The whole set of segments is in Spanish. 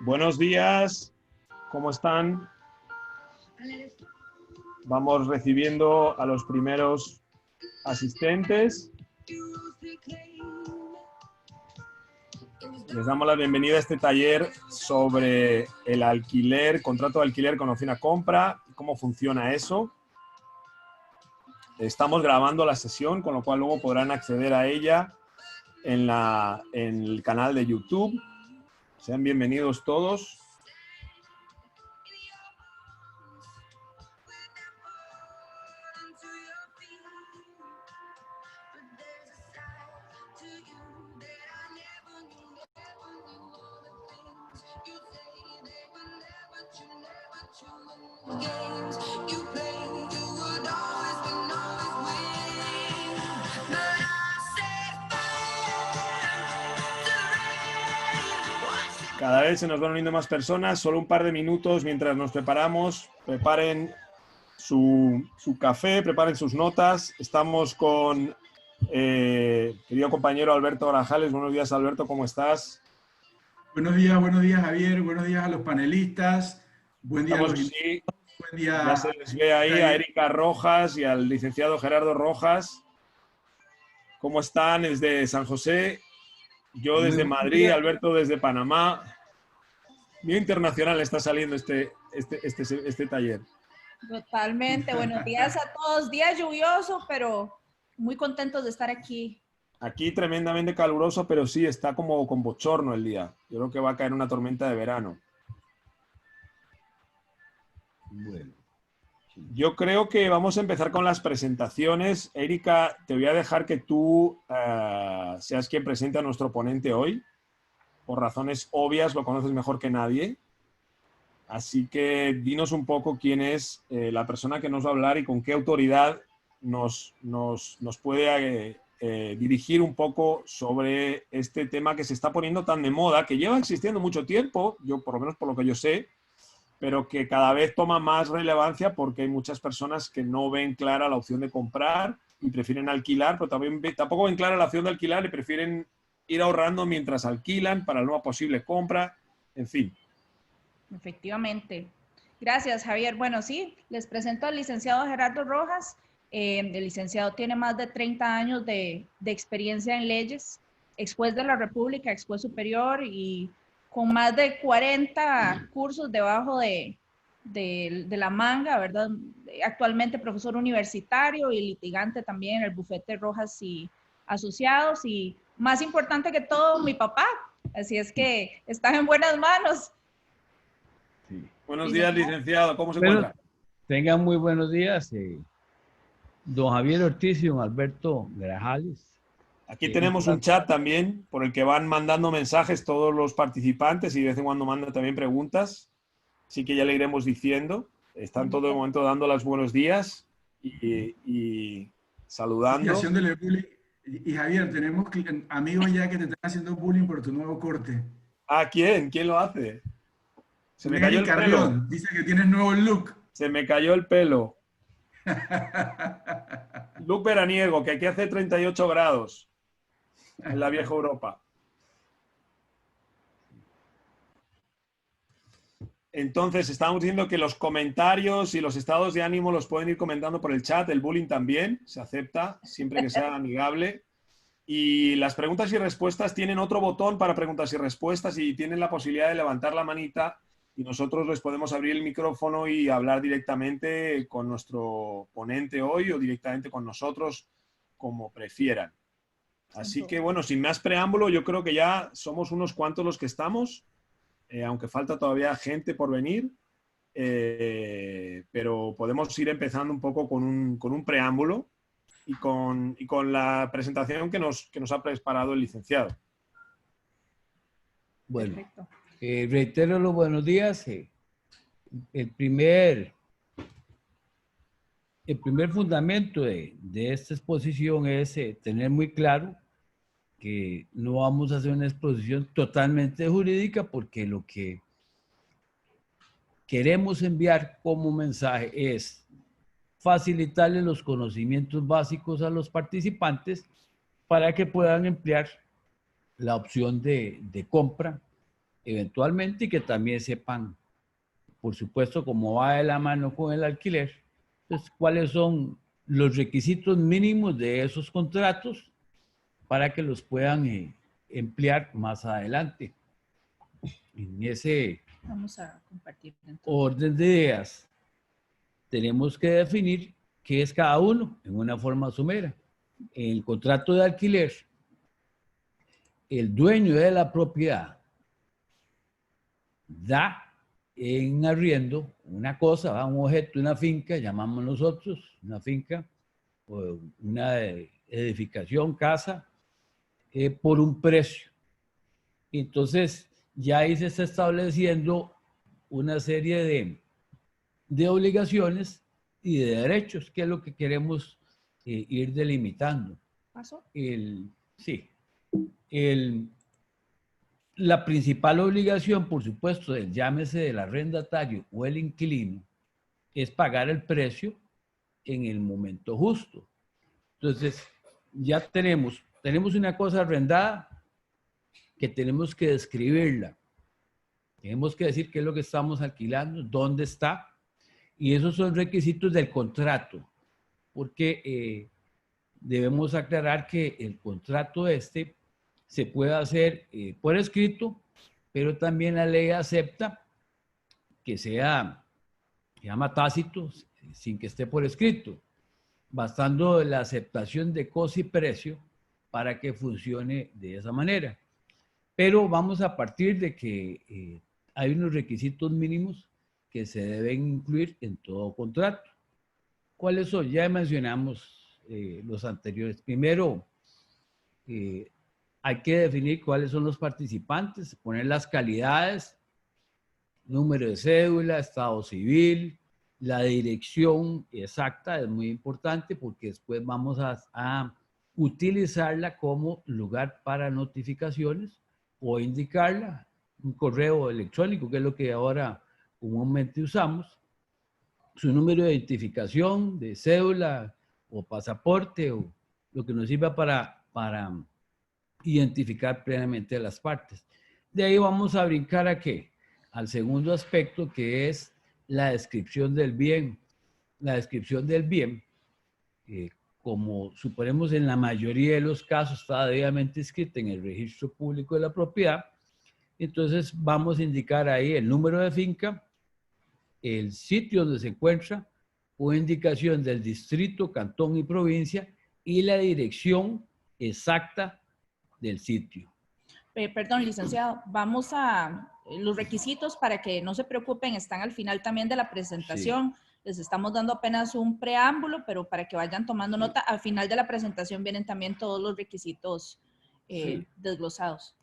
Buenos días, ¿cómo están? Vamos recibiendo a los primeros asistentes. Les damos la bienvenida a este taller sobre el alquiler, contrato de alquiler con opción a compra, cómo funciona eso. Estamos grabando la sesión, con lo cual luego podrán acceder a ella en el canal de YouTube. Sean bienvenidos todos. Cada vez se nos van uniendo más personas, solo un par de minutos mientras nos preparamos. Preparen su café, preparen sus notas. Estamos con querido compañero Alberto Grajales. Buenos días, Alberto, ¿cómo estás? Buenos días, Javier. Buenos días a los panelistas. Buen día a los invitados. Sí, Buen día ya se les ve ahí a Erika Rojas y al licenciado Gerardo Rojas. ¿Cómo están? Desde San José, yo desde Madrid, Alberto desde Panamá. Bien internacional está saliendo este taller. Totalmente. Buenos días a todos. Día lluvioso, pero muy contentos de estar aquí. Aquí tremendamente caluroso, pero sí, está como con bochorno el día. Yo creo que va a caer una tormenta de verano. Bueno. Yo creo que vamos a empezar con las presentaciones. Erika, te voy a dejar que tú seas quien presente a nuestro ponente hoy. Por razones obvias, lo conoces mejor que nadie. Así que dinos un poco quién es la persona que nos va a hablar y con qué autoridad nos puede dirigir un poco sobre este tema que se está poniendo tan de moda, que lleva existiendo mucho tiempo, yo por lo menos por lo que yo sé, pero que cada vez toma más relevancia porque hay muchas personas que no ven clara la opción de comprar y prefieren alquilar, pero tampoco ven clara la opción de alquilar y prefieren ir ahorrando mientras alquilan para la nueva posible compra, en fin. Efectivamente. Gracias, Javier. Bueno, sí, les presento al licenciado Gerardo Rojas. El licenciado tiene más de 30 años de experiencia en leyes, ex juez de la República, ex juez superior y con más de 40 cursos debajo de la manga, ¿verdad? Actualmente profesor universitario y litigante también en el bufete Rojas y Asociados y más importante que todo, mi papá. Así es que están en buenas manos. Sí. Buenos días, licenciado. ¿Cómo se encuentra? Tengan muy buenos días. Don Javier Ortiz y don Alberto Grajales. Aquí tenemos un chat también por el que van mandando mensajes todos los participantes y de vez en cuando mandan también preguntas. Así que ya le iremos diciendo. Están todo el momento dando los buenos días y saludando. Y Javier, tenemos amigos ya que te están haciendo bullying por tu nuevo corte. ¿Ah, quién? ¿Quién lo hace? Se me cayó el pelo. Dice que tienes nuevo look. Se me cayó el pelo. Look veraniego, que aquí hace 38 grados en la vieja Europa. Entonces, estábamos diciendo que los comentarios y los estados de ánimo los pueden ir comentando por el chat. El bullying también se acepta, siempre que sea amigable. Y las preguntas y respuestas tienen otro botón para preguntas y respuestas y tienen la posibilidad de levantar la manita y nosotros les podemos abrir el micrófono y hablar directamente con nuestro ponente hoy o directamente con nosotros, como prefieran. Así que, bueno, sin más preámbulo, yo creo que ya somos unos cuantos los que estamos. Aunque falta todavía gente por venir, pero podemos ir empezando un poco con un preámbulo y con la presentación que nos ha preparado el licenciado. Bueno, reitero los buenos días. El primer fundamento de esta exposición es tener muy claro que no vamos a hacer una exposición totalmente jurídica porque lo que queremos enviar como mensaje es facilitarles los conocimientos básicos a los participantes para que puedan emplear la opción de compra eventualmente, y que también sepan, por supuesto, cómo va de la mano con el alquiler, entonces, cuáles son los requisitos mínimos de esos contratos para que los puedan emplear más adelante. En ese Vamos a compartir entonces. orden de ideas, tenemos que definir qué es cada uno en una forma somera. En el contrato de alquiler, el dueño de la propiedad da en arriendo una cosa, un objeto, una finca, llamamos nosotros, una finca, o una edificación, casa, por un precio. Entonces, ya ahí se está estableciendo una serie de obligaciones y de derechos, que es lo que queremos ir delimitando. ¿Paso? Sí. La principal obligación, por supuesto, llámese del arrendatario o el inquilino, es pagar el precio en el momento justo. Entonces, ya tenemos una cosa arrendada que tenemos que describirla. Tenemos que decir qué es lo que estamos alquilando, dónde está, y esos son requisitos del contrato, porque debemos aclarar que el contrato se puede hacer por escrito, pero también la ley acepta que sea, se llama tácito, sin que esté por escrito, bastando la aceptación de cosa y precio para que funcione de esa manera. Pero vamos a partir de que hay unos requisitos mínimos que se deben incluir en todo contrato. ¿Cuáles son? Ya mencionamos los anteriores. Primero, hay que definir cuáles son los participantes, poner las calidades, número de cédula, estado civil, la dirección exacta es muy importante porque después vamos a utilizarla como lugar para notificaciones o indicarla, un correo electrónico, que es lo que ahora comúnmente usamos, su número de identificación, de cédula o pasaporte o lo que nos sirva para identificar plenamente a las partes. De ahí vamos a brincar ¿a qué? Al segundo aspecto, que es la descripción del bien. La descripción del bien, como suponemos en la mayoría de los casos, está debidamente escrita en el registro público de la propiedad. Entonces vamos a indicar ahí el número de finca, el sitio donde se encuentra, o indicación del distrito, cantón y provincia, y la dirección exacta del sitio. Perdón, licenciado, vamos a los requisitos para que no se preocupen, están al final también de la presentación. Sí. Les estamos dando apenas un preámbulo, pero para que vayan tomando nota, al final de la presentación vienen también todos los requisitos desglosados.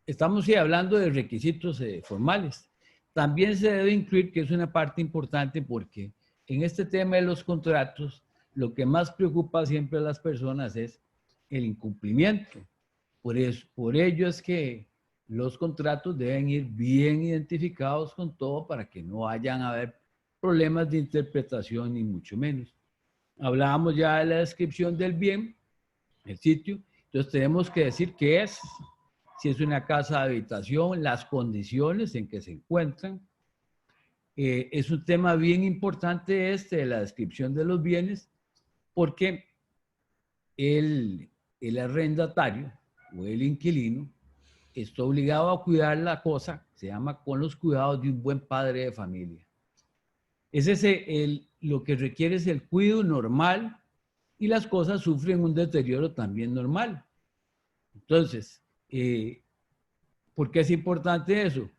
Estamos hablando de requisitos formales. También se debe incluir, que es una parte importante, porque en este tema de los contratos, lo que más preocupa siempre a las personas es el incumplimiento. Por ello es que los contratos deben ir bien identificados con todo para que no vayan a haber problemas de interpretación ni mucho menos. Hablábamos ya de la descripción del bien, el sitio, entonces tenemos que decir qué es, si es una casa de habitación, las condiciones en que se encuentran. Es un tema bien importante de la descripción de los bienes, porque el arrendatario o el inquilino está obligado a cuidar la cosa, se llama con los cuidados de un buen padre de familia. Lo que requiere es el cuidado normal, y las cosas sufren un deterioro también normal. Entonces, ¿por qué es importante eso?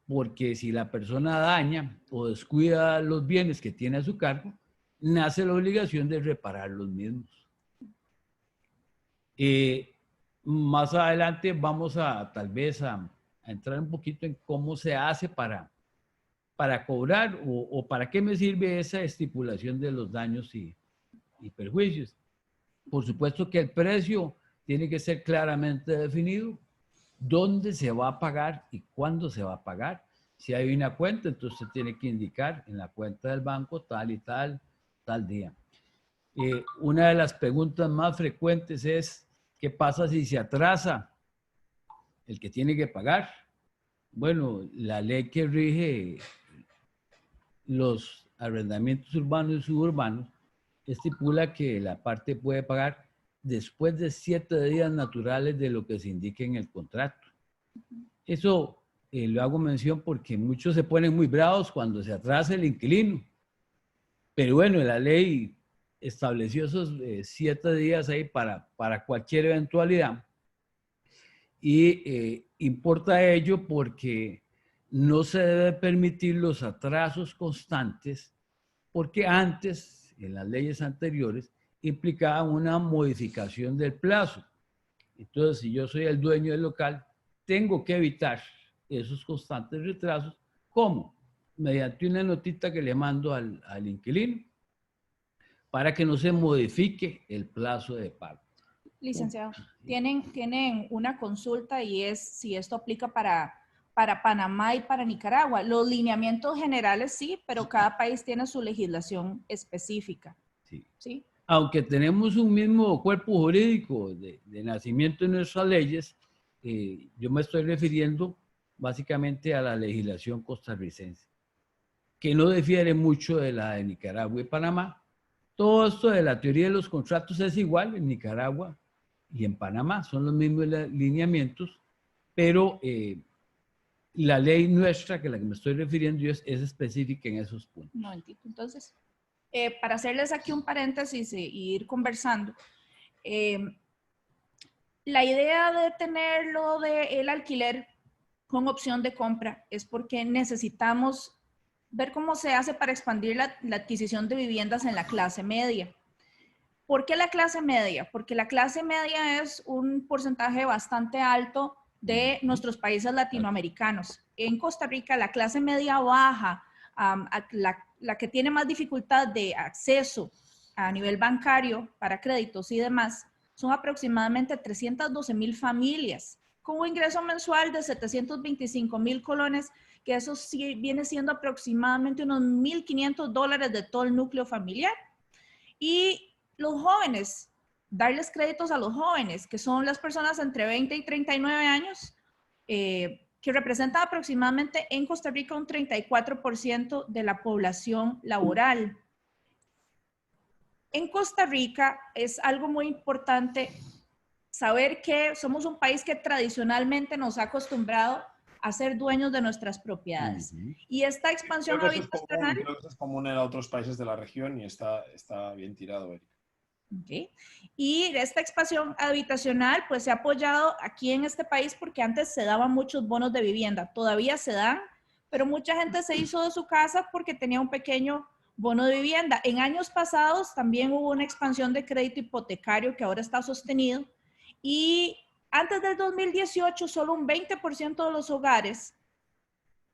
Porque si la persona daña o descuida los bienes que tiene a su cargo, nace la obligación de reparar los mismos. Más adelante vamos tal vez a entrar un poquito en cómo se hace para cobrar o para qué me sirve esa estipulación de los daños y perjuicios. Por supuesto que el precio tiene que ser claramente definido, dónde se va a pagar y cuándo se va a pagar. Si hay una cuenta, entonces se tiene que indicar en la cuenta del banco tal y tal día. Una de las preguntas más frecuentes es, ¿qué pasa si se atrasa el que tiene que pagar. Bueno, la ley que rige los arrendamientos urbanos y suburbanos estipula que la parte puede pagar después de 7 días naturales de lo que se indique en el contrato. Eso lo hago mención porque muchos se ponen muy bravos cuando se atrasa el inquilino. Pero bueno, la ley estableció esos 7 días ahí para cualquier eventualidad. Y importa ello porque no se debe permitir los atrasos constantes, porque antes, en las leyes anteriores, implicaban una modificación del plazo. Entonces, si yo soy el dueño del local, tengo que evitar esos constantes retrasos. ¿Cómo? Mediante una notita que le mando al inquilino para que no se modifique el plazo de pago. Licenciado, tienen una consulta y es si esto aplica para Panamá y para Nicaragua. Los lineamientos generales sí, pero cada país tiene su legislación específica. Sí. ¿Sí? Aunque tenemos un mismo cuerpo jurídico de nacimiento en nuestras leyes, yo me estoy refiriendo básicamente a la legislación costarricense, que no difiere mucho de la de Nicaragua y Panamá. Todo esto de la teoría de los contratos es igual en Nicaragua y en Panamá, son los mismos lineamientos, pero la ley nuestra, que la que me estoy refiriendo yo, es específica en esos puntos. No entiendo. Entonces, para hacerles aquí un paréntesis y ir conversando, la idea de tenerlo del alquiler con opción de compra es porque necesitamos ver cómo se hace para expandir la adquisición de viviendas en la clase media. ¿Por qué la clase media? Porque la clase media es un porcentaje bastante alto de nuestros países latinoamericanos. En Costa Rica, la clase media baja, la que tiene más dificultad de acceso a nivel bancario para créditos y demás, son aproximadamente 312,000 familias con un ingreso mensual de 725,000 colones, que eso sí viene siendo aproximadamente unos $1,500 de todo el núcleo familiar. Y los jóvenes, darles créditos a los jóvenes, que son las personas entre 20 y 39 años, que representan aproximadamente en Costa Rica un 34% de la población laboral. En Costa Rica es algo muy importante saber que somos un país que tradicionalmente nos ha acostumbrado a ser dueños de nuestras propiedades. Y esta expansión habitacional... Creo que eso es común en otros países de la región y está bien tirado, Erika. Okay. Y esta expansión habitacional pues se ha apoyado aquí en este país porque antes se daban muchos bonos de vivienda, todavía se dan, pero mucha gente se hizo de su casa porque tenía un pequeño bono de vivienda. En años pasados también hubo una expansión de crédito hipotecario que ahora está sostenido y antes del 2018 solo un 20% de los hogares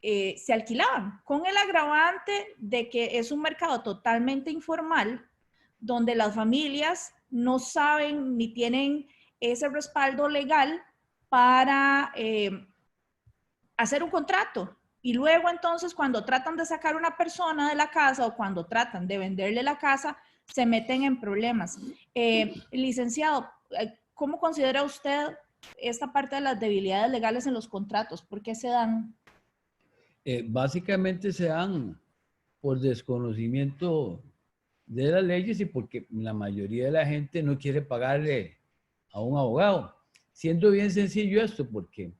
se alquilaban, con el agravante de que es un mercado totalmente informal donde las familias no saben ni tienen ese respaldo legal para hacer un contrato. Y luego entonces cuando tratan de sacar una persona de la casa o cuando tratan de venderle la casa, se meten en problemas. Licenciado, ¿cómo considera usted esta parte de las debilidades legales en los contratos? ¿Por qué se dan? Básicamente se dan por desconocimiento de las leyes y porque la mayoría de la gente no quiere pagarle a un abogado. Siendo bien sencillo esto, porque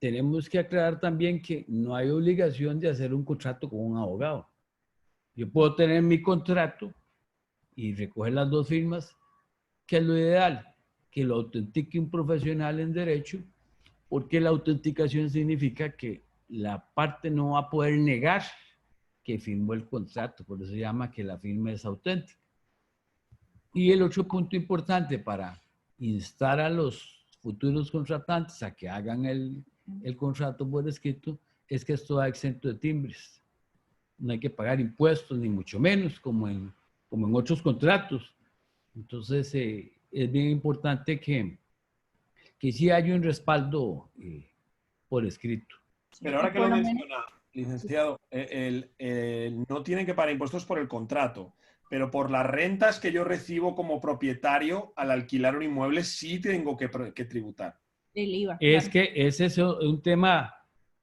tenemos que aclarar también que no hay obligación de hacer un contrato con un abogado. Yo puedo tener mi contrato y recoger las dos firmas, que es lo ideal, que lo autentique un profesional en derecho, porque la autenticación significa que la parte no va a poder negar que firmó el contrato, por eso se llama que la firma es auténtica. Y el otro punto importante para instar a los futuros contratantes a que hagan el contrato por escrito es que esto va exento de timbres. No hay que pagar impuestos, ni mucho menos, como en otros contratos. Entonces, es bien importante que sí haya un respaldo por escrito. Pero ahora que lo menciona, licenciado, no tienen que pagar impuestos por el contrato, pero por las rentas que yo recibo como propietario al alquilar un inmueble sí tengo que tributar. Del IVA. Es Claro. que ese es un tema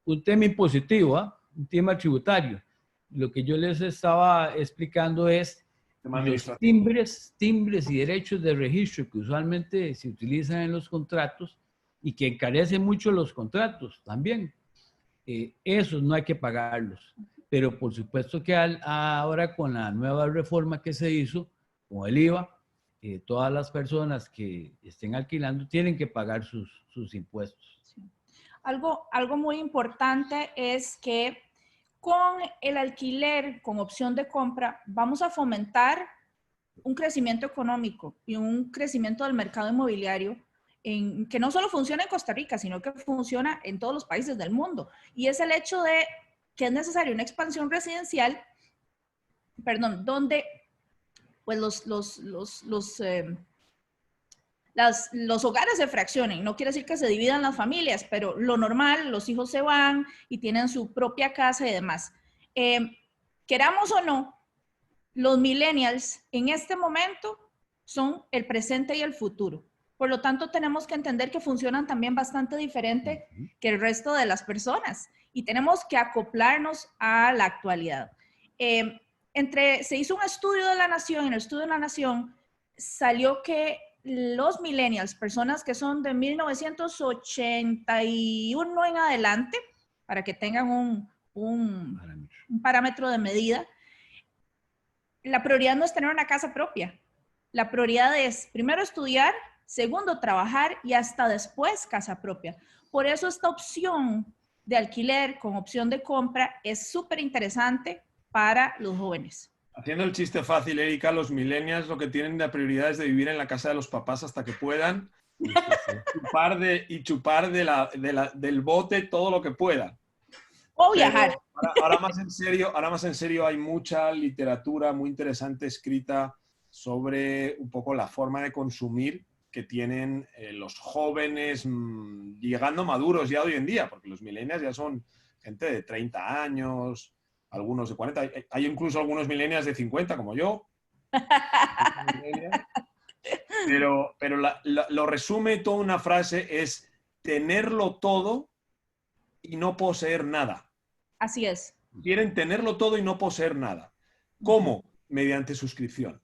impositivo, ¿ah? Un tema tributario. Lo que yo les estaba explicando es Tema los administrativo. timbres y derechos de registro que usualmente se utilizan en los contratos y que encarecen mucho los contratos también. Esos no hay que pagarlos. Pero por supuesto que ahora con la nueva reforma que se hizo, con el IVA, todas las personas que estén alquilando tienen que pagar sus impuestos. Sí. Algo muy importante es que con el alquiler, con opción de compra, vamos a fomentar un crecimiento económico y un crecimiento del mercado inmobiliario que no solo funciona en Costa Rica, sino que funciona en todos los países del mundo. Y es el hecho de que es necesaria una expansión residencial, perdón, donde pues los hogares se fraccionen. No quiere decir que se dividan las familias, pero lo normal, los hijos se van y tienen su propia casa y demás. Queramos o no, los millennials en este momento son el presente y el futuro. Por lo tanto, tenemos que entender que funcionan también bastante diferente que el resto de las personas y tenemos que acoplarnos a la actualidad. Se hizo un estudio de la Nación, en el estudio de la Nación salió que los millennials, personas que son de 1981 en adelante, para que tengan un parámetro de medida, la prioridad no es tener una casa propia. La prioridad es primero estudiar, segundo trabajar y hasta después casa propia. Por eso esta opción de alquiler con opción de compra es súper interesante para los jóvenes. Haciendo el chiste fácil, Erika, los millennials lo que tienen de prioridad es de vivir en la casa de los papás hasta que puedan y chupar del bote todo lo que puedan. O viajar. Ahora más en serio, hay mucha literatura muy interesante escrita sobre un poco la forma de consumir que tienen los jóvenes llegando maduros ya hoy en día, porque los millennials ya son gente de 30 años, algunos de 40, hay incluso algunos millennials de 50 como yo. Pero lo resume toda una frase, es tenerlo todo y no poseer nada. Así es. Quieren tenerlo todo y no poseer nada. ¿Cómo? Mediante suscripción,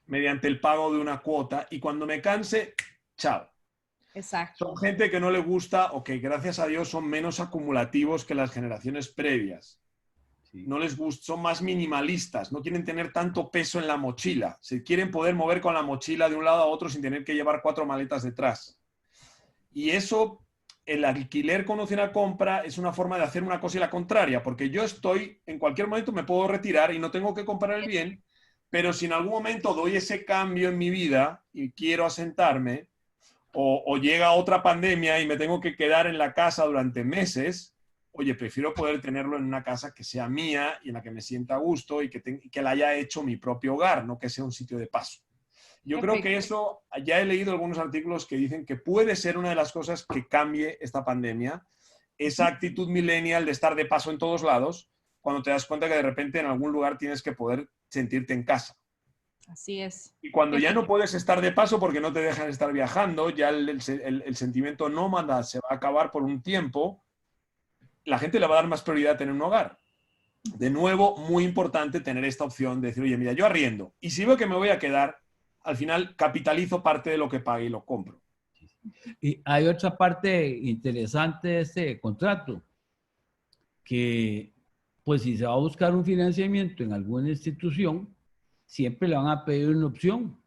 mediante el pago de una cuota y cuando me canse, chao. Exacto. Son gente que no le gusta o que gracias a Dios son menos acumulativos que las generaciones previas. No les gusta, son más minimalistas, no quieren tener tanto peso en la mochila. Se quieren poder mover con la mochila de un lado a otro sin tener que llevar 4 maletas detrás. Y eso, el alquiler con opción a compra es una forma de hacer una cosa y la contraria, porque yo en cualquier momento me puedo retirar y no tengo que comprar el bien, pero si en algún momento doy ese cambio en mi vida y quiero asentarme, o llega otra pandemia y me tengo que quedar en la casa durante meses, oye, prefiero poder tenerlo en una casa que sea mía y en la que me sienta a gusto y que la haya hecho mi propio hogar, no que sea un sitio de paso. Yo creo que eso, ya he leído algunos artículos que dicen que puede ser una de las cosas que cambie esta pandemia, esa actitud millennial de estar de paso en todos lados, cuando te das cuenta que de repente en algún lugar tienes que poder sentirte en casa. Así es. Y cuando ya no puedes estar de paso porque no te dejan estar viajando, ya el sentimiento nómada se va a acabar por un tiempo, la gente le va a dar más prioridad a tener un hogar. De nuevo, muy importante tener esta opción de decir, oye, mira, yo arriendo. Y si veo que me voy a quedar, al final capitalizo parte de lo que pague y lo compro. Y hay otra parte interesante de este contrato, que pues si se va a buscar un financiamiento en alguna institución, siempre le van a pedir una opción.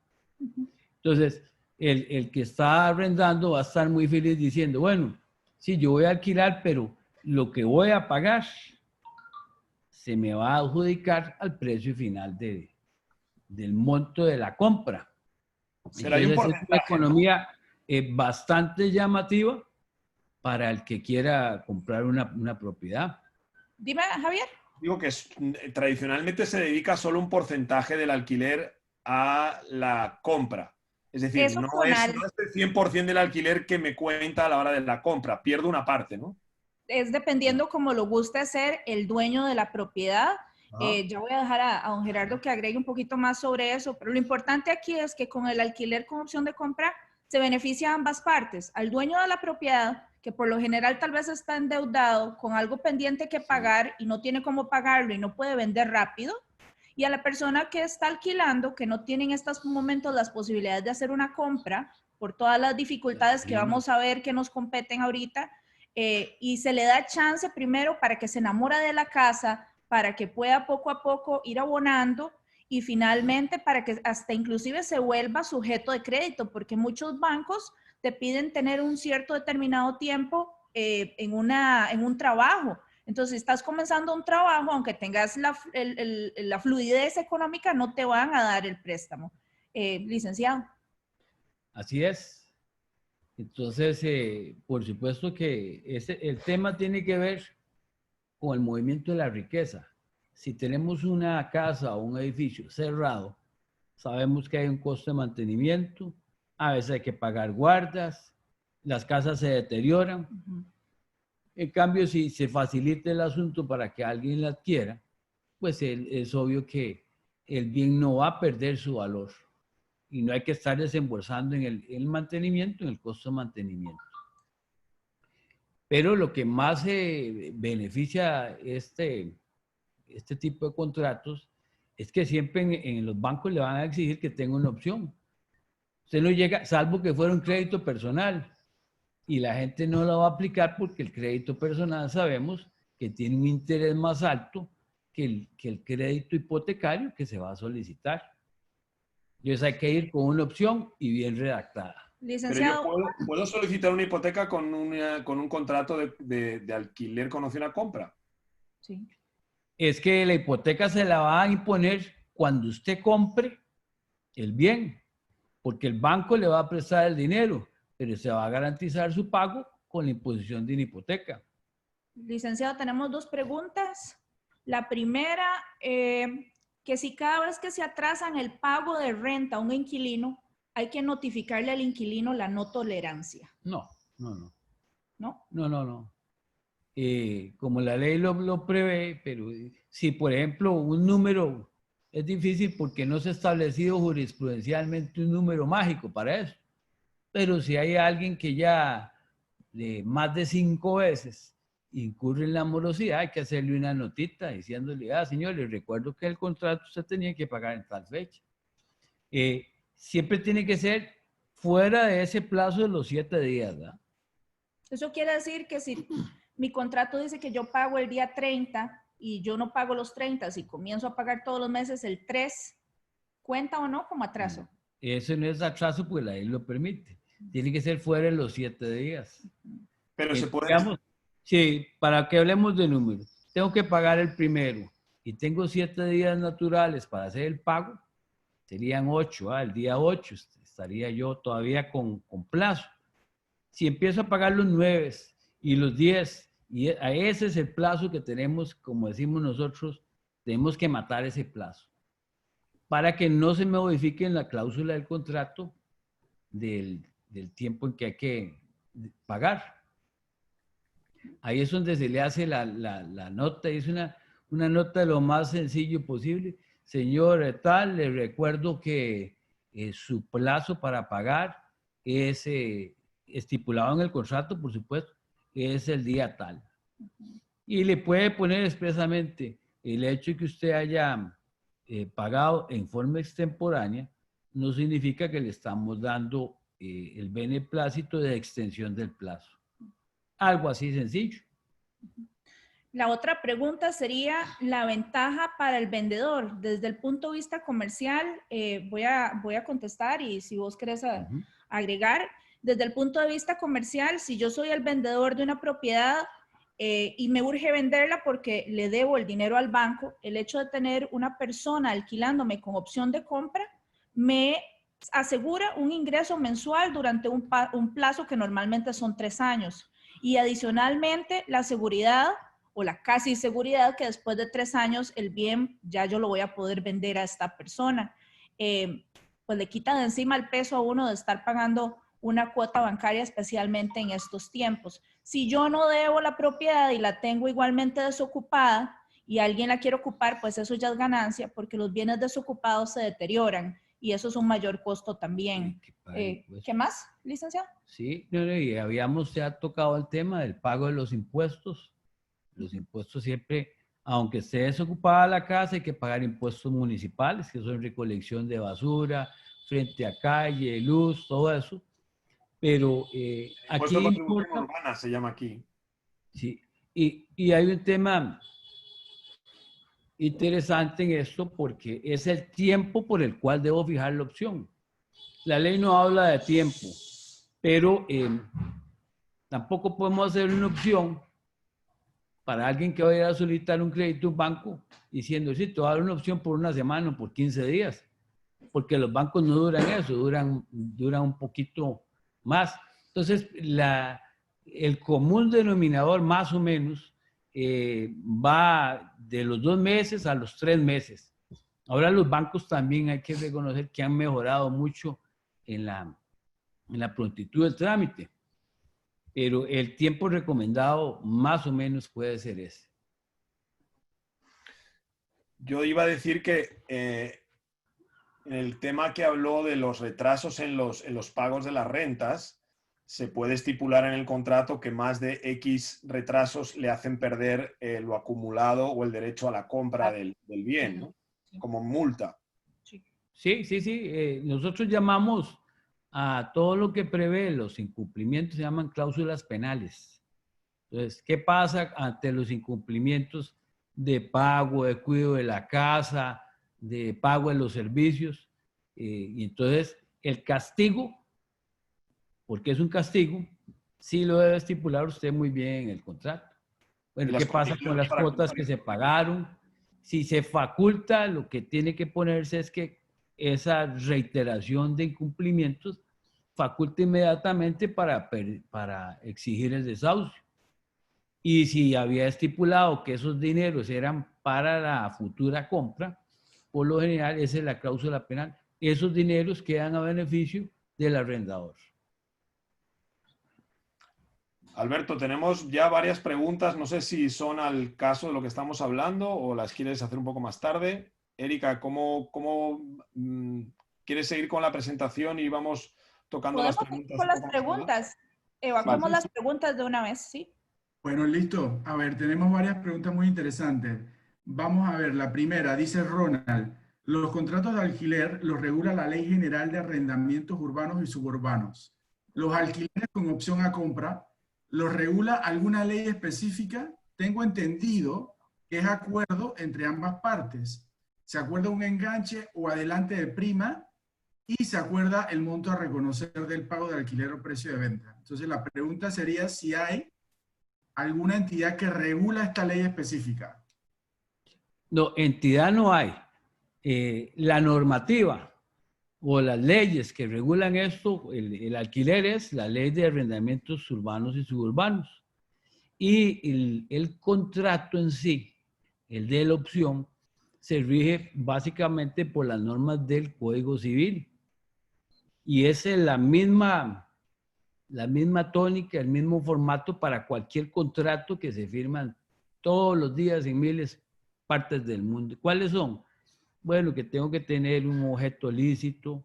Entonces, el que está arrendando va a estar muy feliz diciendo, bueno, sí, yo voy a alquilar, pero lo que voy a pagar se me va a adjudicar al precio final del monto de la compra. Será Entonces, un es una economía bastante llamativa para el que quiera comprar una propiedad. Dime, Javier. Digo que tradicionalmente se dedica solo un porcentaje del alquiler a la compra. Es decir, no es el 100% del alquiler que me cuenta a la hora de la compra. Pierdo una parte, ¿no? Es dependiendo cómo lo guste ser el dueño de la propiedad. Yo voy a dejar a don Gerardo que agregue un poquito más sobre eso, pero lo importante aquí es que con el alquiler con opción de compra se beneficia a ambas partes, al dueño de la propiedad, que por lo general tal vez está endeudado con algo pendiente que pagar y no tiene cómo pagarlo y no puede vender rápido, y a la persona que está alquilando, que no tiene en estos momentos las posibilidades de hacer una compra por todas las dificultades que vamos a ver que nos competen ahorita, y se le da chance primero para que se enamore de la casa, para que pueda poco a poco ir abonando y finalmente para que hasta inclusive se vuelva sujeto de crédito, porque muchos bancos te piden tener un cierto determinado tiempo en un trabajo. Entonces, si estás comenzando un trabajo, aunque tengas la fluidez económica, no te van a dar el préstamo. Licenciado. Así es. Entonces, por supuesto que el tema tiene que ver con el movimiento de la riqueza. Si tenemos una casa o un edificio cerrado, sabemos que hay un costo de mantenimiento, a veces hay que pagar guardas, las casas se deterioran. En cambio, si se facilita el asunto para que alguien la adquiera, pues es obvio que el bien no va a perder su valor y no hay que estar desembolsando en el mantenimiento, en el costo de mantenimiento. Pero lo que más beneficia este tipo de contratos es que siempre en los bancos le van a exigir que tenga una opción. Usted no llega, salvo que fuera un crédito personal, y la gente no lo va a aplicar porque el crédito personal sabemos que tiene un interés más alto que el crédito hipotecario que se va a solicitar. Entonces hay que ir con una opción y bien redactada. Licenciado. Pero yo puedo solicitar una hipoteca con un contrato de alquiler con opción a compra. Sí. Es que la hipoteca se la va a imponer cuando usted compre el bien, porque el banco le va a prestar el dinero, pero se va a garantizar su pago con la imposición de una hipoteca. Licenciado, tenemos dos preguntas. La primera, que si cada vez que se atrasan el pago de renta a un inquilino, hay que notificarle al inquilino la no tolerancia. No. ¿No? No. Como la ley lo prevé, pero si, por ejemplo, un número es difícil porque no se ha establecido jurisprudencialmente un número mágico para eso. Pero si hay alguien que ya más de 5 veces incurre en la morosidad, hay que hacerle una notita diciéndole, señor, le recuerdo que el contrato usted tenía que pagar en tal fecha. Siempre tiene que ser fuera de ese plazo de los 7 días, ¿verdad? Eso quiere decir que si mi contrato dice que yo pago el día 30 y yo no pago los 30, si comienzo a pagar todos los meses el 3, ¿cuenta o no como atraso? Eso no es atraso porque la ley lo permite. Tiene que ser fuera de los 7 días. Pero se puede... Digamos, sí, para que hablemos de números. Tengo que pagar el primero y tengo 7 días naturales para hacer el pago. Serían 8, el día 8 estaría yo todavía con plazo. Si empiezo a pagar los 9 y los 10, y a ese es el plazo que tenemos, como decimos nosotros, tenemos que matar ese plazo para que no se me modifique en la cláusula del contrato del tiempo en que hay que pagar. Ahí es donde se le hace la nota, es una nota de lo más sencillo posible. Señor tal, le recuerdo que su plazo para pagar es estipulado en el contrato, por supuesto, es el día tal. Y le puede poner expresamente el hecho de que usted haya pagado en forma extemporánea, no significa que le estamos dando el beneplácito de extensión del plazo. Algo así sencillo. La otra pregunta sería la ventaja para el vendedor. Desde el punto de vista comercial, voy a contestar y si vos querés agregar. Desde el punto de vista comercial, si yo soy el vendedor de una propiedad y me urge venderla porque le debo el dinero al banco, el hecho de tener una persona alquilándome con opción de compra me asegura un ingreso mensual durante un plazo que normalmente son 3 años. Y adicionalmente, la seguridad o la casi seguridad que después de 3 años el bien ya yo lo voy a poder vender a esta persona. Pues le quita de encima el peso a uno de estar pagando una cuota bancaria, especialmente en estos tiempos. Si yo no debo la propiedad y la tengo igualmente desocupada y alguien la quiere ocupar, pues eso ya es ganancia porque los bienes desocupados se deterioran y eso es un mayor costo también. ¿Qué más, licenciado? Sí, y habíamos ya tocado el tema del pago de los impuestos. Los impuestos siempre, aunque esté desocupada la casa, hay que pagar impuestos municipales, que son recolección de basura, frente a calle, luz, todo eso. Pero aquí impuesto de contribución urbana se llama aquí. Sí, y hay un tema interesante en esto porque es el tiempo por el cual debo fijar la opción. La ley no habla de tiempo, pero tampoco podemos hacer una opción para alguien que va a ir a solicitar un crédito a un banco diciendo, sí, te voy a dar una opción por una semana o por 15 días, porque los bancos no duran eso, duran un poquito más. Entonces, el común denominador más o menos va de los 2 meses a los 3 meses. Ahora los bancos también hay que reconocer que han mejorado mucho en la prontitud del trámite, pero el tiempo recomendado más o menos puede ser ese. Yo iba a decir que en el tema que habló de los retrasos en los pagos de las rentas, se puede estipular en el contrato que más de X retrasos le hacen perder lo acumulado o el derecho a la compra del bien, ¿no? Como multa. Sí. Nosotros llamamos a todo lo que prevé los incumplimientos, se llaman cláusulas penales. Entonces, ¿qué pasa ante los incumplimientos de pago, de cuidado de la casa, de pago de los servicios? Y entonces, el castigo, porque es un castigo, sí lo debe estipular usted muy bien en el contrato. Bueno, ¿qué pasa con las cuotas que se pagaron? Si se faculta, lo que tiene que ponerse es que esa reiteración de incumplimientos faculta inmediatamente para exigir el desahucio. Y si había estipulado que esos dineros eran para la futura compra, por lo general esa es la cláusula penal. Esos dineros quedan a beneficio del arrendador. Alberto, tenemos ya varias preguntas. No sé si son al caso de lo que estamos hablando o las quieres hacer un poco más tarde. Erika, ¿cómo quieres seguir con la presentación y vamos tocando las preguntas? Con las preguntas. Evacuemos las preguntas de una vez, ¿sí? Bueno, listo. A ver, tenemos varias preguntas muy interesantes. Vamos a ver, la primera, dice Ronald, los contratos de alquiler los regula la Ley General de Arrendamientos Urbanos y Suburbanos. Los alquileres con opción a compra, ¿los regula alguna ley específica? Tengo entendido que es acuerdo entre ambas partes. Se acuerda un enganche o adelante de prima y se acuerda el monto a reconocer del pago de alquiler o precio de venta. Entonces la pregunta sería si hay alguna entidad que regula esta ley específica. No, entidad no hay. La normativa o las leyes que regulan esto, el alquiler es la Ley de Arrendamientos Urbanos y Suburbanos. Y el contrato en sí, el de la opción, se rige básicamente por las normas del Código Civil. Y es la misma tónica, el mismo formato para cualquier contrato que se firman todos los días en miles de partes del mundo. ¿Cuáles son? Bueno, que tengo que tener un objeto lícito,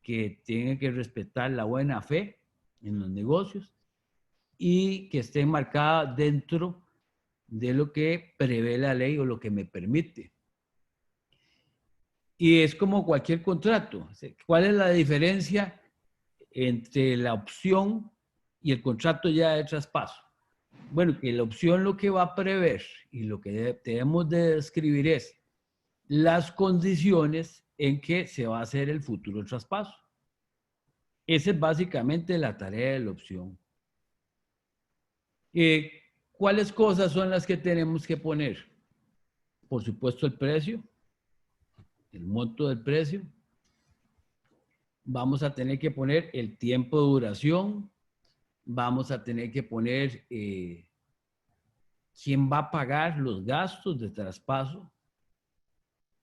que tenga que respetar la buena fe en los negocios y que esté enmarcada dentro de lo que prevé la ley o lo que me permite. Y es como cualquier contrato. ¿Cuál es la diferencia entre la opción y el contrato ya de traspaso? Bueno, que la opción lo que va a prever y lo que debemos de describir es las condiciones en que se va a hacer el futuro traspaso. Esa es básicamente la tarea de la opción. ¿Cuáles cosas son las que tenemos que poner? Por supuesto, el precio, el monto del precio. Vamos a tener que poner el tiempo de duración. Vamos a tener que poner quién va a pagar los gastos de traspaso.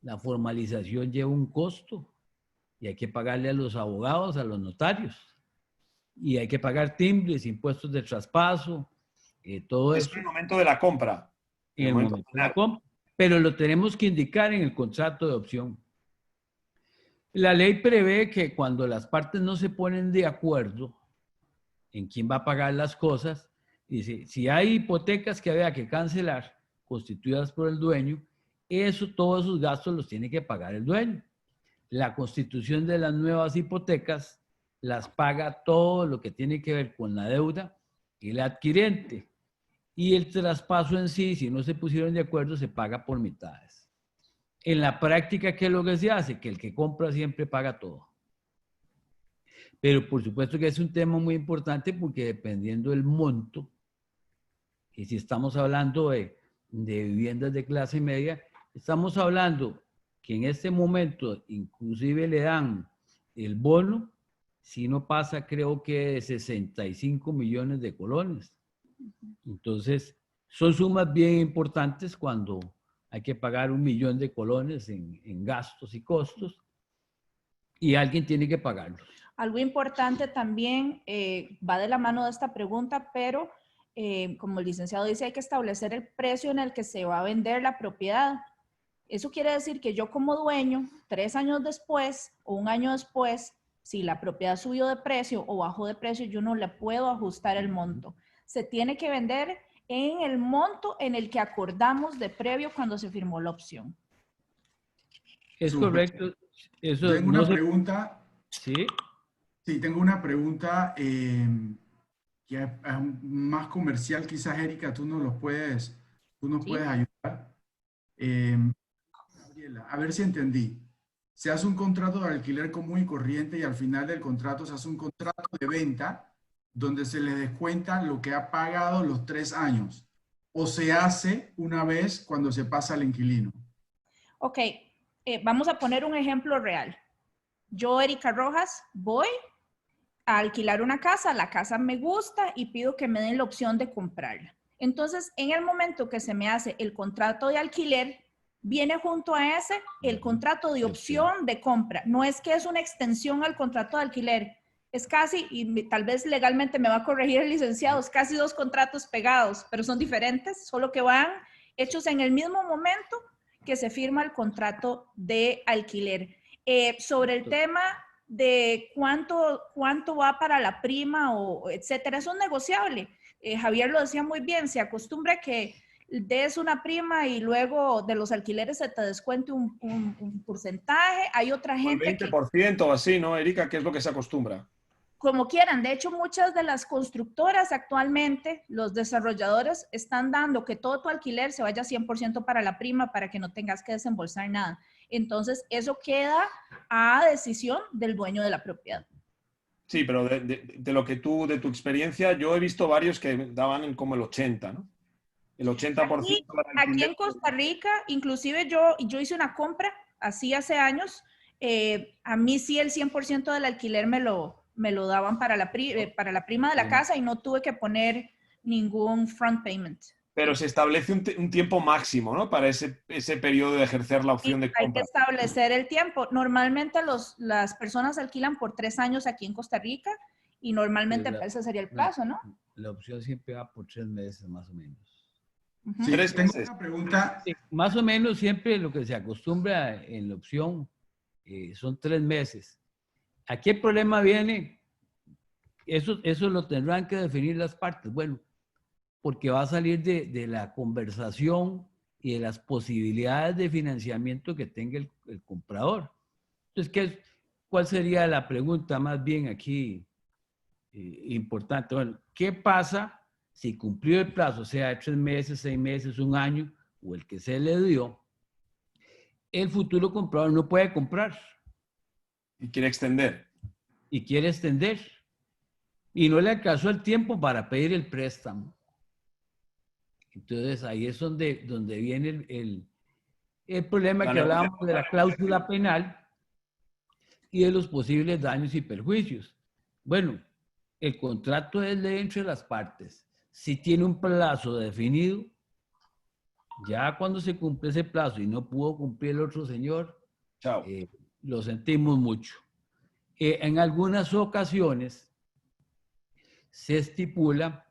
La formalización lleva un costo y hay que pagarle a los abogados, a los notarios. Y hay que pagar timbres, impuestos de traspaso, todo eso. Es en el momento de la compra. En el momento de la compra. Pero lo tenemos que indicar en el contrato de opción. La ley prevé que cuando las partes no se ponen de acuerdo en quién va a pagar las cosas, dice, si hay hipotecas que había que cancelar, constituidas por el dueño, todos esos gastos los tiene que pagar el dueño. La constitución de las nuevas hipotecas las paga todo lo que tiene que ver con la deuda y el adquirente. Y el traspaso en sí, si no se pusieron de acuerdo, se paga por mitades. En la práctica, ¿qué es lo que se hace? Que el que compra siempre paga todo. Pero por supuesto que es un tema muy importante porque dependiendo del monto, y si estamos hablando de viviendas de clase media, estamos hablando que en este momento inclusive le dan el bono, si no pasa creo que de 65 millones de colones. Entonces, son sumas bien importantes cuando hay que pagar 1 millón de colones en gastos y costos y alguien tiene que pagarlos. Algo importante también va de la mano de esta pregunta, pero como el licenciado dice, hay que establecer el precio en el que se va a vender la propiedad. Eso quiere decir que yo como dueño, 3 años después o 1 año después, si la propiedad subió de precio o bajó de precio, yo no le puedo ajustar el monto. Se tiene que vender en el monto en el que acordamos de previo cuando se firmó la opción. Es correcto. Eso tengo una pregunta. ¿Sí? Sí, tengo una pregunta que es más comercial. Quizás, Erika, tú nos puedes ayudar. Gabriela, a ver si entendí. Se hace un contrato de alquiler común y corriente y al final del contrato se hace un contrato de venta donde se le descuenta lo que ha pagado los 3 años. ¿O se hace una vez cuando se pasa al inquilino? Ok, vamos a poner un ejemplo real. Yo, Erika Rojas, voy a alquilar una casa, la casa me gusta y pido que me den la opción de comprarla. Entonces, en el momento que se me hace el contrato de alquiler, viene junto a ese el contrato de opción de compra. No es que es una extensión al contrato de alquiler, es casi, y tal vez legalmente me va a corregir el licenciado, es casi 2 contratos pegados, pero son diferentes, solo que van hechos en el mismo momento que se firma el contrato de alquiler. Sobre el tema de cuánto va para la prima o etcétera, eso es negociable. Javier lo decía muy bien, se acostumbra que des una prima y luego de los alquileres se te descuente un porcentaje. Hay otra gente el 20% o así, ¿no, Erika? ¿Qué es lo que se acostumbra? Como quieran. De hecho, muchas de las constructoras actualmente, los desarrolladores están dando que todo tu alquiler se vaya 100% para la prima para que no tengas que desembolsar nada. Entonces, eso queda a decisión del dueño de la propiedad. Sí, pero de lo que de tu experiencia, yo he visto varios que daban como el 80, ¿no? El 80%. Aquí en Costa Rica, inclusive yo hice una compra así hace años. A mí sí el 100% del alquiler me lo daban para la prima de la casa y no tuve que poner ningún front payment. Pero se establece un tiempo máximo, ¿no? Para ese periodo de ejercer la opción de compra. Hay que establecer el tiempo. Normalmente las personas alquilan por 3 años aquí en Costa Rica y normalmente ese sería el plazo, ¿no? La opción siempre va por 3 meses más o menos. Sí, tengo una pregunta. Sí, más o menos siempre lo que se acostumbra en la opción son 3 meses. Aquí el problema viene, eso lo tendrán que definir las partes. Bueno, porque va a salir de la conversación y de las posibilidades de financiamiento que tenga el comprador. Entonces, ¿cuál sería la pregunta más bien aquí importante? Bueno, ¿qué pasa si cumplió el plazo, sea de 3 meses, 6 meses, 1 año, o el que se le dio? El futuro comprador no puede comprar. Y quiere extender. Y quiere extender. Y no le alcanzó el tiempo para pedir el préstamo. Entonces, ahí es donde viene el problema que hablábamos de la cláusula penal y de los posibles daños y perjuicios. Bueno, el contrato es ley entre las partes. Si tiene un plazo definido, ya cuando se cumple ese plazo y no pudo cumplir el otro señor, lo sentimos mucho. En algunas ocasiones se estipula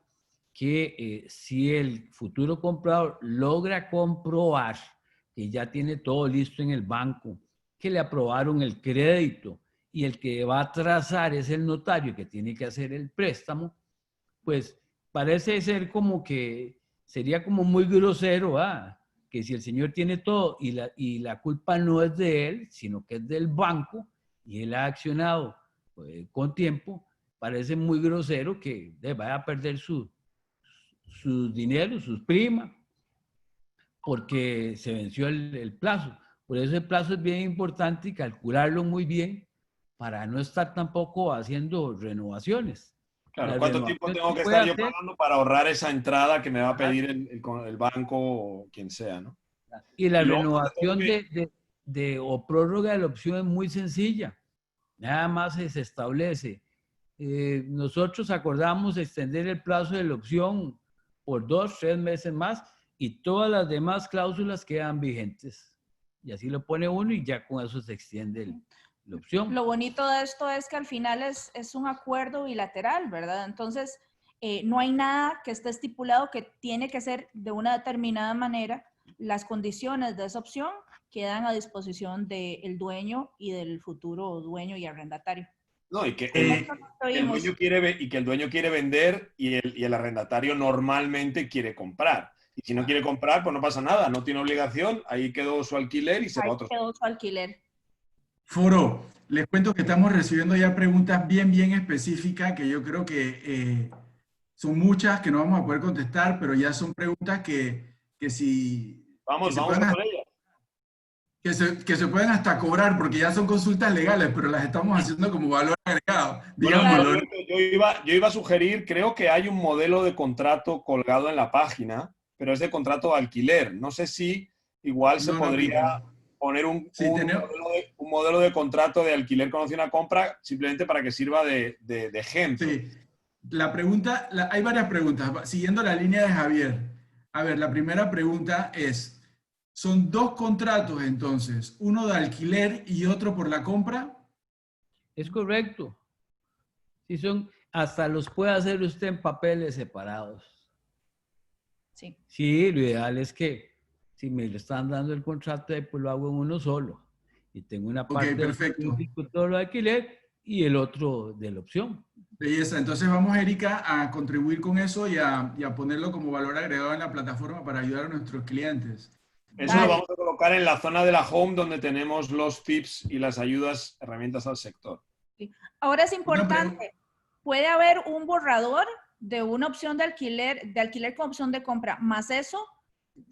que si el futuro comprador logra comprobar que ya tiene todo listo en el banco, que le aprobaron el crédito y el que va a trazar es el notario que tiene que hacer el préstamo, pues parece ser como que sería como muy grosero, que si el señor tiene todo y la culpa no es de él, sino que es del banco y él ha accionado con tiempo, parece muy grosero que vaya a perder sus dinero, sus primas, porque se venció el plazo. Por eso el plazo es bien importante y calcularlo muy bien para no estar tampoco haciendo renovaciones. Claro, ¿cuánto tiempo tengo que estar yo pagando para ahorrar esa entrada que me va a pedir el banco o quien sea, ¿no? Y la renovación o prórroga de la opción es muy sencilla. Nada más se establece. Nosotros acordamos extender el plazo de la opción por 2, 3 meses más y todas las demás cláusulas quedan vigentes. Y así lo pone uno y ya con eso se extiende la opción. Lo bonito de esto es que al final es un acuerdo bilateral, ¿verdad? Entonces, no hay nada que esté estipulado que tiene que ser de una determinada manera. Las condiciones de esa opción quedan a disposición del dueño y del futuro dueño y arrendatario. No, y que el dueño quiere vender y el arrendatario normalmente quiere comprar. Y si no quiere comprar, pues no pasa nada, no tiene obligación, ahí quedó su alquiler y se va a otro. Ahí quedó su alquiler. Foro, les cuento que estamos recibiendo ya preguntas bien específicas que yo creo que son muchas que no vamos a poder contestar, pero ya son preguntas que si... Vamos a por ellas. Que se pueden hasta cobrar porque ya son consultas legales, pero las estamos haciendo como valor agregado. Bueno, yo iba a sugerir, creo que hay un modelo de contrato colgado en la página, pero es de contrato de alquiler. No sé si igual se podría poner un modelo de contrato de alquiler con opción a compra simplemente para que sirva de ejemplo. Sí. La pregunta, hay varias preguntas. Siguiendo la línea de Javier. A ver, la primera pregunta es, ¿son 2 contratos entonces? ¿Uno de alquiler y otro por la compra? Es correcto. Si son, hasta los puede hacer usted en papeles separados. Sí. Sí, lo ideal es que si me le están dando el contrato, pues lo hago en uno solo. Y tengo una parte del todo lo de alquiler y el otro de la opción. Belleza. Entonces vamos, Erika, a contribuir con eso y a ponerlo como valor agregado en la plataforma para ayudar a nuestros clientes. Eso lo vamos a colocar en la zona de la home donde tenemos los tips y las ayudas, herramientas al sector. Sí. Ahora es importante, puede haber un borrador de una opción de alquiler con opción de compra, más eso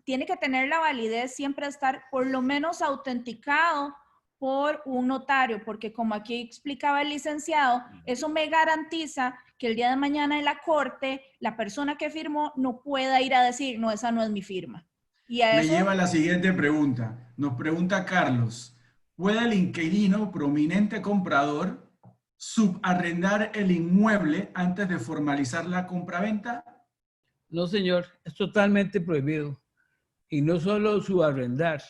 tiene que tener la validez siempre estar por lo menos autenticado por un notario, porque como aquí explicaba el licenciado, eso me garantiza que el día de mañana en la corte, la persona que firmó no pueda ir a decir, no, esa no es mi firma. Y a me lleva a la siguiente pregunta. Nos pregunta Carlos, ¿puede el inquilino prominente comprador subarrendar el inmueble antes de formalizar la compraventa? No, señor, es totalmente prohibido. Y no solo subarrendar,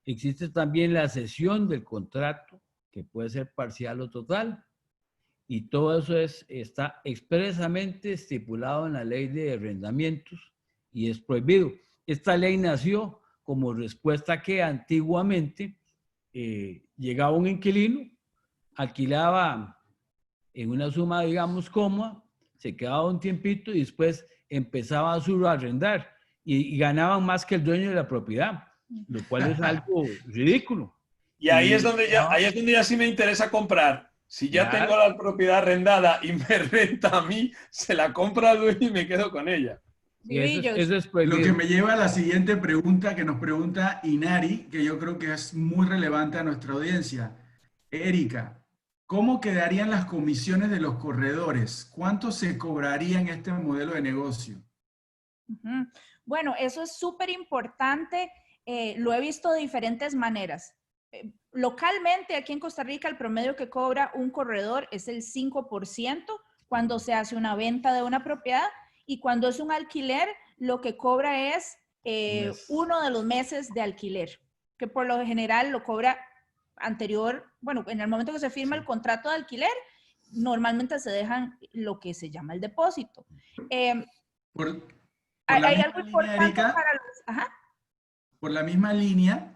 existe también la cesión del contrato, que puede ser parcial o total. Y todo eso está expresamente estipulado en la ley de arrendamientos y es prohibido. Esta ley nació como respuesta a que antiguamente llegaba un inquilino, alquilaba en una suma, digamos, cómoda, se quedaba un tiempito y después empezaba a subarrendar y ganaban más que el dueño de la propiedad, lo cual es algo ridículo. Y ahí es donde ya sí me interesa comprar. Si ya tengo la propiedad arrendada y me renta a mí, se la compra al dueño y me quedo con ella. Y eso es prohibido. Lo que me lleva a la siguiente pregunta que nos pregunta Inari, que yo creo que es muy relevante a nuestra audiencia. Erika, ¿cómo quedarían las comisiones de los corredores? ¿Cuánto se cobraría en este modelo de negocio? Bueno, eso es súper importante. Lo he visto de diferentes maneras. Localmente, aquí en Costa Rica, el promedio que cobra un corredor es el 5% cuando se hace una venta de una propiedad y cuando es un alquiler, lo que cobra es uno de los meses de alquiler, que por lo general lo cobra anterior, bueno, en el momento que se firma el contrato de alquiler, normalmente se dejan lo que se llama el depósito. ¿Hay algo importante para los... Ajá. Por la misma línea,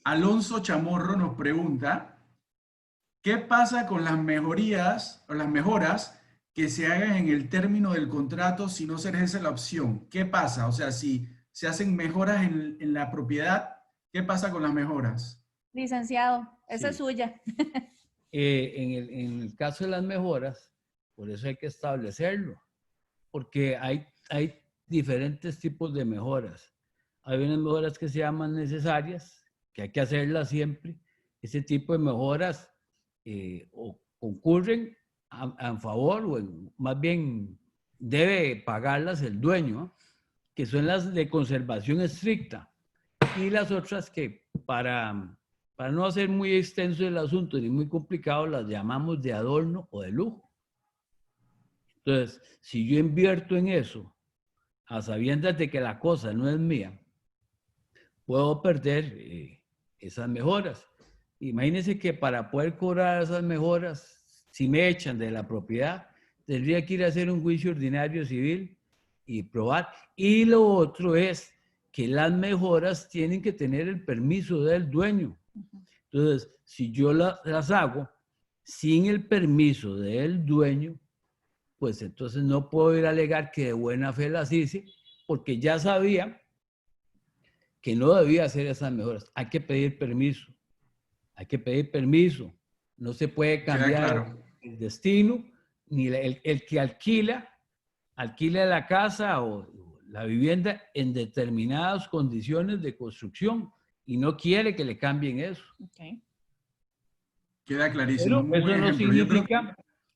Alonso Chamorro nos pregunta, ¿qué pasa con las mejorías o las mejoras que se hagan en el término del contrato si no se ejerce la opción? ¿Qué pasa? O sea, si se hacen mejoras en la propiedad, ¿qué pasa con las mejoras? Licenciado, esa es Sí. suya. En el caso de las mejoras, por eso hay que establecerlo, porque hay diferentes tipos de mejoras. Hay unas mejoras que se llaman necesarias, que hay que hacerlas siempre. Ese tipo de mejoras o concurren a favor, o más bien debe pagarlas el dueño, ¿no? Que son las de conservación estricta, y las otras que para no hacer muy extenso el asunto ni muy complicado, las llamamos de adorno o de lujo. Entonces, si yo invierto en eso, a sabiendas de que la cosa no es mía, puedo perder esas mejoras. Imagínense que para poder cobrar esas mejoras, si me echan de la propiedad, tendría que ir a hacer un juicio ordinario civil y probar. Y lo otro es que las mejoras tienen que tener el permiso del dueño. Entonces, si yo las hago sin el permiso del dueño, pues entonces no puedo ir a alegar que de buena fe las hice, porque ya sabía que no debía hacer esas mejoras. Hay que pedir permiso. Hay que pedir permiso. No se puede cambiar el destino, ni el que alquila la casa o la vivienda en determinadas condiciones de construcción y no quiere que le cambien eso. Okay. Queda clarísimo. Pero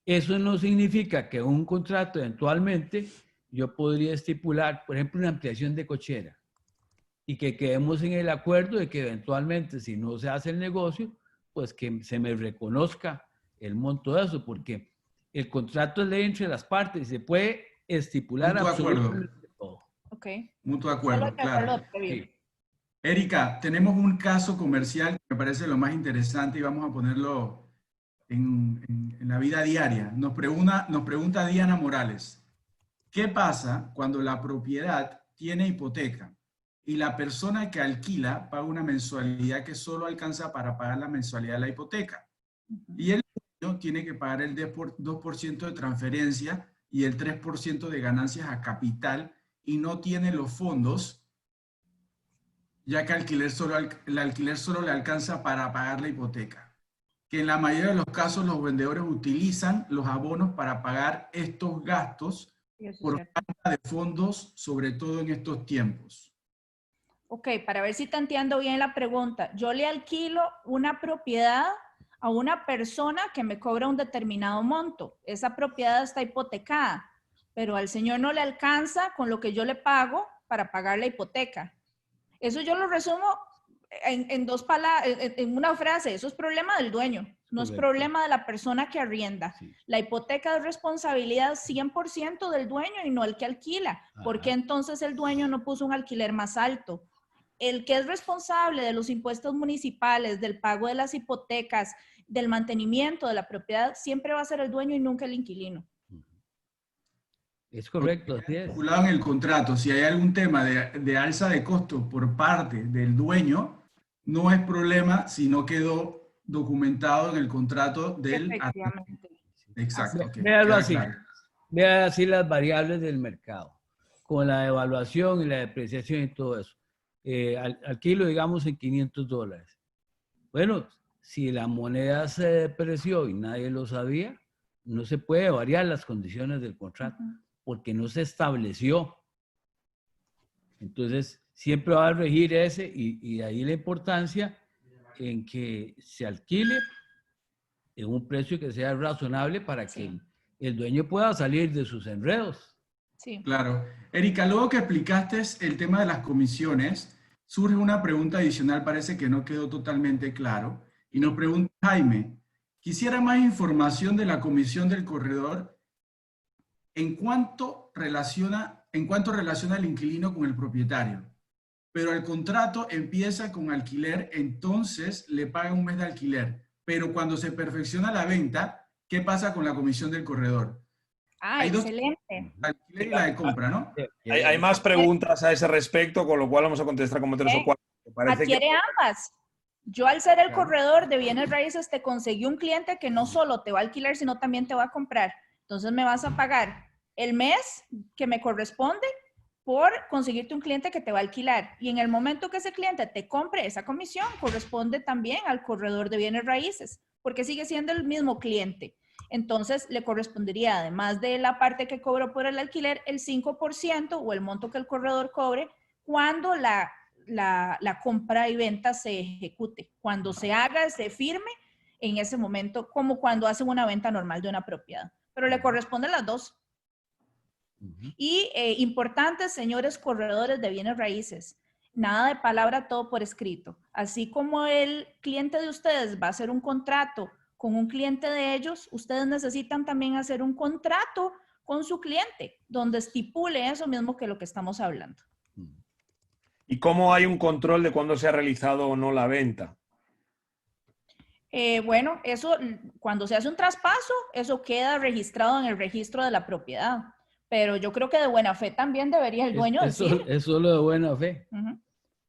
eso no significa que un contrato eventualmente yo podría estipular, por ejemplo, una ampliación de cochera y que quedemos en el acuerdo de que eventualmente, si no se hace el negocio, pues que se me reconozca el monto de eso, porque el contrato es ley entre las partes y se puede estipular absolutamente todo. Ok. Mutuo acuerdo, claro. Sí. Erika, tenemos un caso comercial que me parece lo más interesante y vamos a ponerlo en la vida diaria. Nos pregunta Diana Morales, ¿qué pasa cuando la propiedad tiene hipoteca y la persona que alquila paga una mensualidad que solo alcanza para pagar la mensualidad de la hipoteca? Y el dueño tiene que pagar el 2% de transferencia y el 3% de ganancias a capital y no tiene los fondos, ya que el alquiler solo le alcanza para pagar la hipoteca. Que en la mayoría de los casos los vendedores utilizan los abonos para pagar estos gastos por falta de fondos, sobre todo en estos tiempos. Ok, para ver si te entiendo bien la pregunta. Yo le alquilo una propiedad a una persona que me cobra un determinado monto. Esa propiedad está hipotecada, pero al señor no le alcanza con lo que yo le pago para pagar la hipoteca. Eso yo lo resumo en dos palabras, en una frase. Eso es problema del dueño, no es problema de la persona que arrienda. Sí. La hipoteca es responsabilidad 100% del dueño y no el que alquila. ¿Por qué entonces el dueño no puso un alquiler más alto? El que es responsable de los impuestos municipales, del pago de las hipotecas, del mantenimiento de la propiedad, siempre va a ser el dueño y nunca el inquilino. Es correcto, así es. En el contrato, si hay algún tema de alza de costos por parte del dueño, no es problema si no quedó documentado en el contrato del... Efectivamente. Exacto. Okay. Véalo así. Claro. Vea así las variables del mercado, con la evaluación y la depreciación y todo eso. Alquilo, digamos, en $500. Bueno, si la moneda se depreció y nadie lo sabía, no se puede variar las condiciones del contrato, porque no se estableció. Entonces, siempre va a regir ese, y de ahí la importancia en que se alquile en un precio que sea razonable para que el dueño pueda salir de sus enredos. Sí. Claro. Erika, luego que explicaste el tema de las comisiones, surge una pregunta adicional, parece que no quedó totalmente claro, y nos pregunta Jaime, quisiera más información de la comisión del corredor en cuanto relaciona el inquilino con el propietario. Pero el contrato empieza con alquiler, entonces le paga un mes de alquiler. Pero cuando se perfecciona la venta, ¿qué pasa con la comisión del corredor? Hay excelente. La alquiler y la de compra, ¿no? Hay más preguntas a ese respecto, con lo cual vamos a contestar como 3 o 4. Adquiere ambas. Yo al ser el corredor de bienes raíces te conseguí un cliente que no solo te va a alquilar, sino también te va a comprar. Entonces me vas a pagar el mes que me corresponde por conseguirte un cliente que te va a alquilar. Y en el momento que ese cliente te compre, esa comisión corresponde también al corredor de bienes raíces, porque sigue siendo el mismo cliente. Entonces le correspondería, además de la parte que cobró por el alquiler, el 5% o el monto que el corredor cobre cuando la compra y venta se ejecute. Cuando se haga, se firme, en ese momento, como cuando hacen una venta normal de una propiedad. Pero le corresponden las dos. Y importantes, señores corredores de bienes raíces, nada de palabra, todo por escrito. Así como el cliente de ustedes va a hacer un contrato con un cliente de ellos, ustedes necesitan también hacer un contrato con su cliente, donde estipule eso mismo que lo que estamos hablando. ¿Y cómo hay un control de cuándo se ha realizado o no la venta? Bueno, eso, cuando se hace un traspaso, eso queda registrado en el registro de la propiedad. Pero yo creo que de buena fe también debería el dueño decir. Es solo de buena fe. Uh-huh.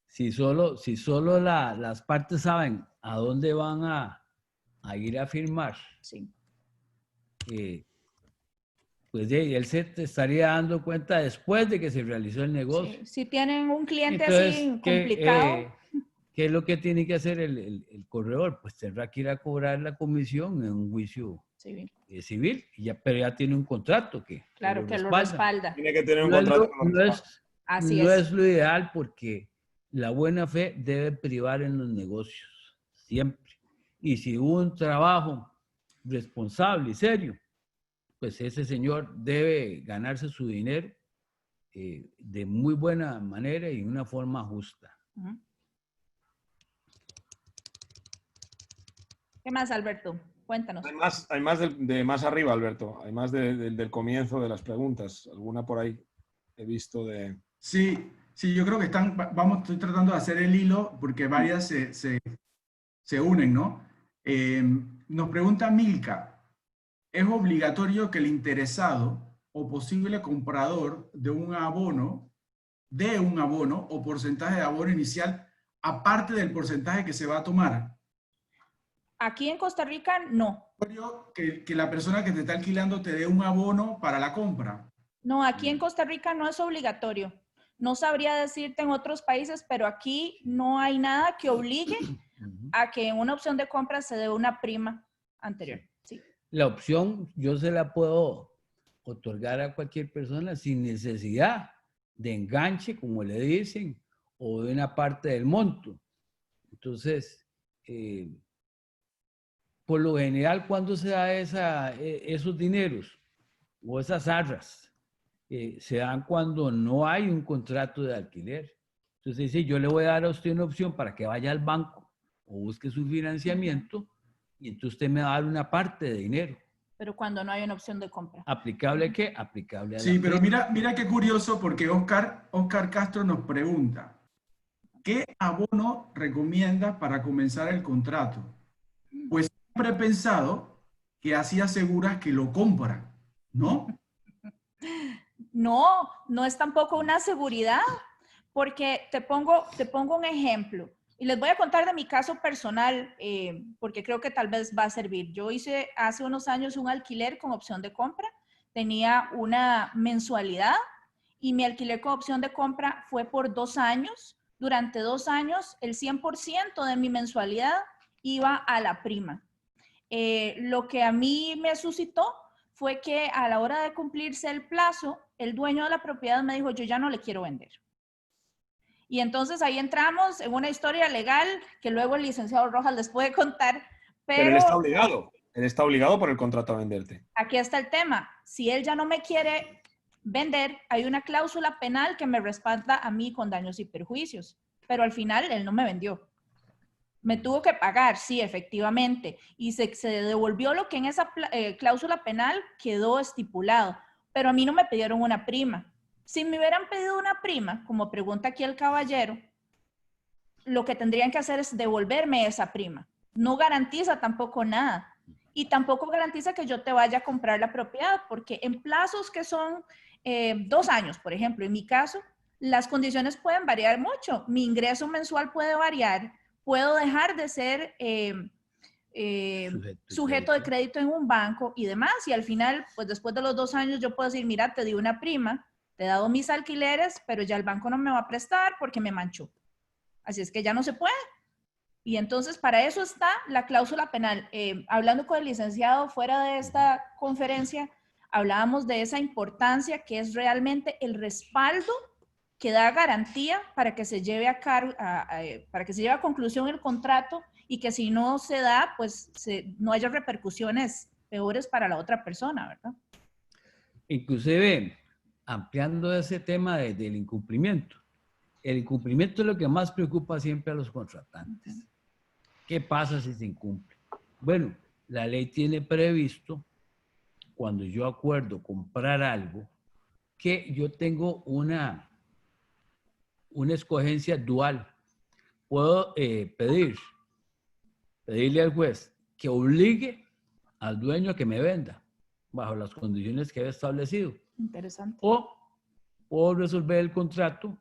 Si solo las partes saben a dónde van a ir a firmar, sí. Pues él se estaría dando cuenta después de que se realizó el negocio. Sí. Si tienen un cliente entonces, así complicado. ¿Qué es lo que tiene que hacer el corredor? Pues tendrá que ir a cobrar la comisión en un juicio civil, pero ya tiene un contrato que lo respalda. Tiene que tener un contrato que lo respalda. No es lo ideal, porque la buena fe debe privar en los negocios, siempre. Y si hubo un trabajo responsable y serio, pues ese señor debe ganarse su dinero de muy buena manera y de una forma justa. Uh-huh. ¿Qué más, Alberto? Cuéntanos. Hay más de más arriba, Alberto. Hay más del comienzo de las preguntas. ¿Alguna por ahí he visto de...? Sí, yo creo que estoy tratando de hacer el hilo porque varias se unen, ¿no? Nos pregunta Milka, ¿es obligatorio que el interesado o posible comprador de un abono o porcentaje de abono inicial aparte del porcentaje que se va a tomar? Aquí en Costa Rica, no. Que la persona que te está alquilando te dé un abono para la compra. No, aquí en Costa Rica no es obligatorio. No sabría decirte en otros países, pero aquí no hay nada que obligue a que en una opción de compra se dé una prima anterior. Sí. La opción yo se la puedo otorgar a cualquier persona sin necesidad de enganche, como le dicen, o de una parte del monto. Entonces, por lo general, ¿cuándo se da esos dineros o esas arras? Se dan cuando no hay un contrato de alquiler. Entonces dice, yo le voy a dar a usted una opción para que vaya al banco o busque su financiamiento y entonces usted me va a dar una parte de dinero. Pero cuando no hay una opción de compra. ¿Aplicable a qué? Aplicable a la Sí, pero mira qué curioso, porque Oscar Castro nos pregunta, ¿qué abono recomiendas para comenzar el contrato? Pues siempre he pensado que así aseguras que lo compran, ¿no? No es tampoco una seguridad, porque te pongo un ejemplo. Y les voy a contar de mi caso personal, porque creo que tal vez va a servir. Yo hice hace unos años un alquiler con opción de compra. Tenía una mensualidad y mi alquiler con opción de compra fue por 2 años. Durante 2 años, el 100% de mi mensualidad iba a la prima. Lo que a mí me suscitó fue que a la hora de cumplirse el plazo, el dueño de la propiedad me dijo, yo ya no le quiero vender. Y entonces ahí entramos en una historia legal que luego el licenciado Rojas les puede contar. Pero él está obligado. Él está obligado por el contrato a venderte. Aquí está el tema. Si él ya no me quiere vender, hay una cláusula penal que me respalda a mí con daños y perjuicios. Pero al final él no me vendió. Me tuvo que pagar, sí, efectivamente. Y se devolvió lo que en esa cláusula penal quedó estipulado. Pero a mí no me pidieron una prima. Si me hubieran pedido una prima, como pregunta aquí el caballero, lo que tendrían que hacer es devolverme esa prima. No garantiza tampoco nada. Y tampoco garantiza que yo te vaya a comprar la propiedad, porque en plazos que son 2 años, por ejemplo, en mi caso, las condiciones pueden variar mucho. Mi ingreso mensual puede variar puedo dejar de ser sujeto de crédito en un banco y demás. Y al final, pues después de los 2 años, yo puedo decir, mira, te di una prima, te he dado mis alquileres, pero ya el banco no me va a prestar porque me manchó. Así es que ya no se puede. Y entonces para eso está la cláusula penal. Hablando con el licenciado fuera de esta conferencia, hablábamos de esa importancia que es realmente el respaldo que da garantía para que se lleve para que se lleve a conclusión el contrato y que si no se da, pues no haya repercusiones peores para la otra persona, ¿verdad? Inclusive, ampliando ese tema del incumplimiento. El incumplimiento es lo que más preocupa siempre a los contratantes. ¿Qué pasa si se incumple? Bueno, la ley tiene previsto, cuando yo acuerdo comprar algo, que yo tengo una escogencia dual. Puedo pedirle al juez que obligue al dueño a que me venda bajo las condiciones que he establecido. Interesante. O puedo resolver el contrato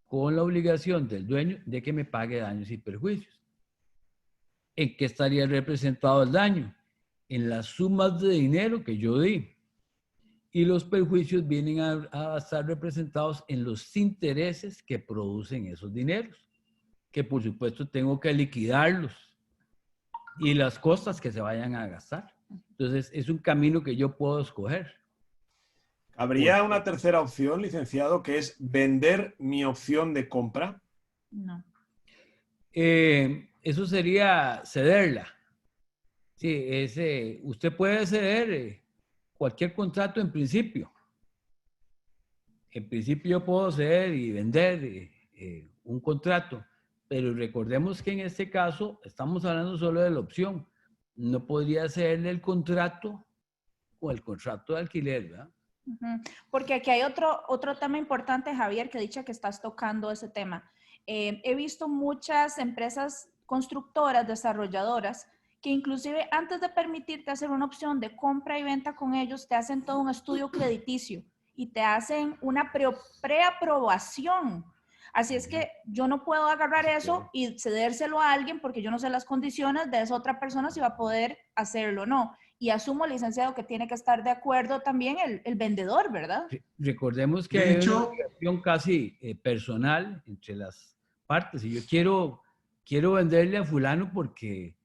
con la obligación del dueño de que me pague daños y perjuicios. ¿En qué estaría representado el daño? En las sumas de dinero que yo di. Y los perjuicios vienen a estar representados en los intereses que producen esos dineros, que por supuesto tengo que liquidarlos y las costas que se vayan a gastar. Entonces, es un camino que yo puedo escoger. ¿Habría una tercera opción, licenciado, que es vender mi opción de compra? No. Eso sería cederla. Sí, usted puede ceder cualquier contrato en principio. En principio yo puedo ceder y vender un contrato, pero recordemos que en este caso estamos hablando solo de la opción. No podría cederle el contrato o el contrato de alquiler, ¿verdad? Porque aquí hay otro tema importante, Javier, que dicha que estás tocando ese tema. He visto muchas empresas constructoras, desarrolladoras, que inclusive antes de permitirte hacer una opción de compra y venta con ellos, te hacen todo un estudio crediticio y te hacen una preaprobación. Así es que yo no puedo agarrar eso y cedérselo a alguien porque yo no sé las condiciones de esa otra persona si va a poder hacerlo o no. Y asumo, licenciado, que tiene que estar de acuerdo también el vendedor, ¿verdad? Recordemos que hay una obligación casi personal entre las partes. Si yo quiero venderle a fulano porque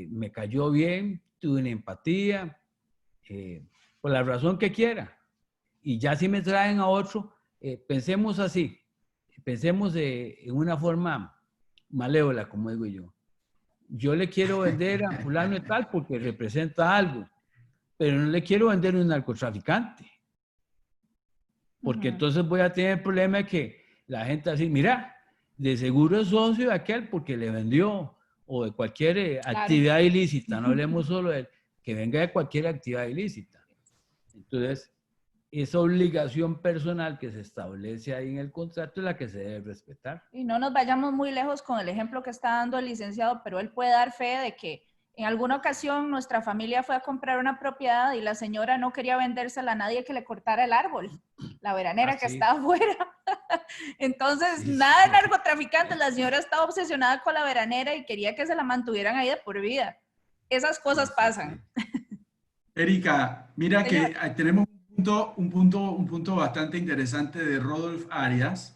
me cayó bien, tuve una empatía, por la razón que quiera. Y ya si me traen a otro, pensemos así. Pensemos en una forma malévola, como digo yo. Yo le quiero vender a fulano y tal porque representa algo, pero no le quiero vender a un narcotraficante. Porque entonces voy a tener el problema de que la gente así, mira, de seguro es socio de aquel porque le vendió, o de cualquier actividad ilícita, no hablemos solo de que venga de cualquier actividad ilícita. Entonces, esa obligación personal que se establece ahí en el contrato es la que se debe respetar. Y no nos vayamos muy lejos con el ejemplo que está dando el licenciado, pero él puede dar fe de que en alguna ocasión nuestra familia fue a comprar una propiedad y la señora no quería vendérsela a nadie que le cortara el árbol, la veranera que estaba afuera. Entonces, nada de narcotraficantes, la señora estaba obsesionada con la veranera y quería que se la mantuvieran ahí de por vida. Esas cosas pasan. Erika, mira que tenemos un punto bastante interesante de Rodolf Arias,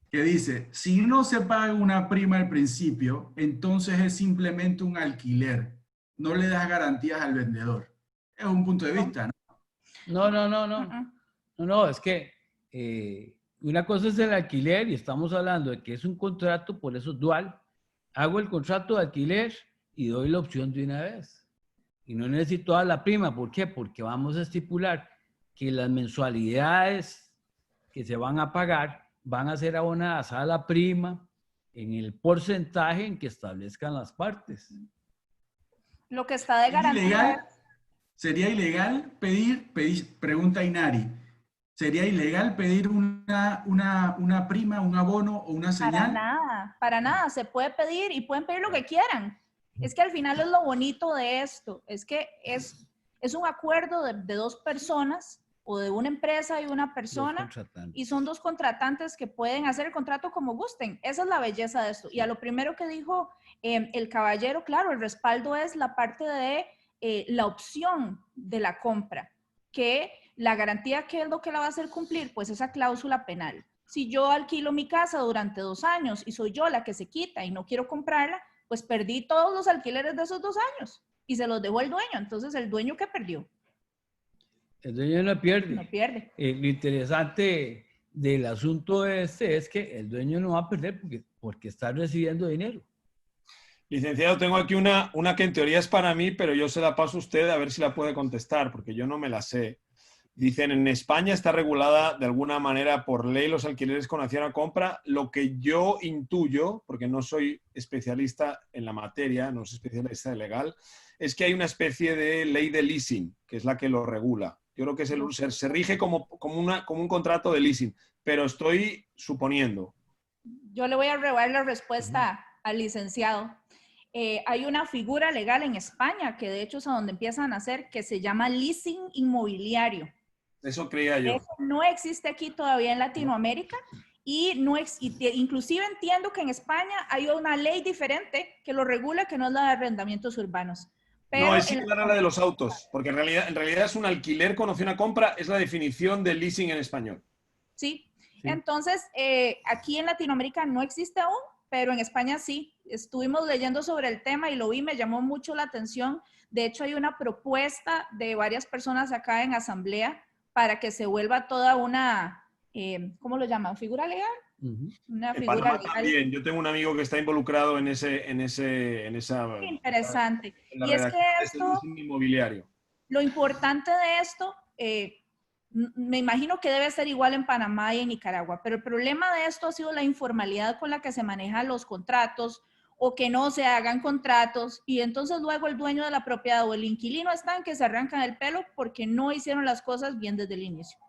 que dice, si no se paga una prima al principio, entonces es simplemente un alquiler. No le das garantías al vendedor. Es un punto de vista, ¿no? No, es que una cosa es el alquiler y estamos hablando de que es un contrato, por eso dual. Hago el contrato de alquiler y doy la opción de una vez. Y no necesito dar la prima. ¿Por qué? Porque vamos a estipular que las mensualidades que se van a pagar van a ser abonadas a la prima en el porcentaje en que establezcan las partes. Lo que está de garantía. ¿Sería ilegal pedir, pregunta Inari, ¿sería ilegal pedir una prima, un abono o una señal? Para nada. Se puede pedir y pueden pedir lo que quieran. Es que al final es lo bonito de esto, es que es un acuerdo de dos personas o de una empresa y una persona, y son dos contratantes que pueden hacer el contrato como gusten. Esa es la belleza de esto. Y a lo primero que dijo el caballero, claro, el respaldo es la parte de la opción de la compra, que la garantía, que es lo que la va a hacer cumplir, pues esa cláusula penal. Si yo alquilo mi casa durante 2 años y soy yo la que se quita y no quiero comprarla, pues perdí todos los alquileres de esos 2 años y se los dejó el dueño. Entonces, ¿el dueño qué perdió? El dueño no pierde. No pierde. Lo interesante del asunto este es que el dueño no va a perder porque está recibiendo dinero. Licenciado, tengo aquí una que en teoría es para mí, pero yo se la paso a usted a ver si la puede contestar, porque yo no me la sé. Dicen, en España está regulada de alguna manera por ley los alquileres con acción a compra. Lo que yo intuyo, porque no soy especialista en la materia, no soy especialista en legal, es que hay una especie de ley de leasing, que es la que lo regula. Yo creo que se rige como un contrato de leasing, pero estoy suponiendo. Yo le voy a robar la respuesta al licenciado. Hay una figura legal en España, que de hecho es a donde empiezan a hacer, que se llama leasing inmobiliario. Eso creía yo. Eso no existe aquí todavía en Latinoamérica y inclusive entiendo que en España hay una ley diferente que lo regula, que no es la de arrendamientos urbanos. Pero no, es similar a la de los autos, porque en realidad es un alquiler con opción a compra, es la definición del leasing en español. Sí. Entonces, aquí en Latinoamérica no existe aún, pero en España sí. Estuvimos leyendo sobre el tema y lo vi, me llamó mucho la atención. De hecho, hay una propuesta de varias personas acá en asamblea para que se vuelva toda una, ¿cómo lo llaman? ¿Figura legal? Una figura Panamá legal. También. Yo tengo un amigo que está involucrado en esa... Interesante. En la y es que esto, inmobiliario. Lo importante de esto, me imagino que debe ser igual en Panamá y en Nicaragua, pero el problema de esto ha sido la informalidad con la que se manejan los contratos, o que no se hagan contratos, y entonces luego el dueño de la propiedad o el inquilino están que se arrancan el pelo porque no hicieron las cosas bien desde el inicio.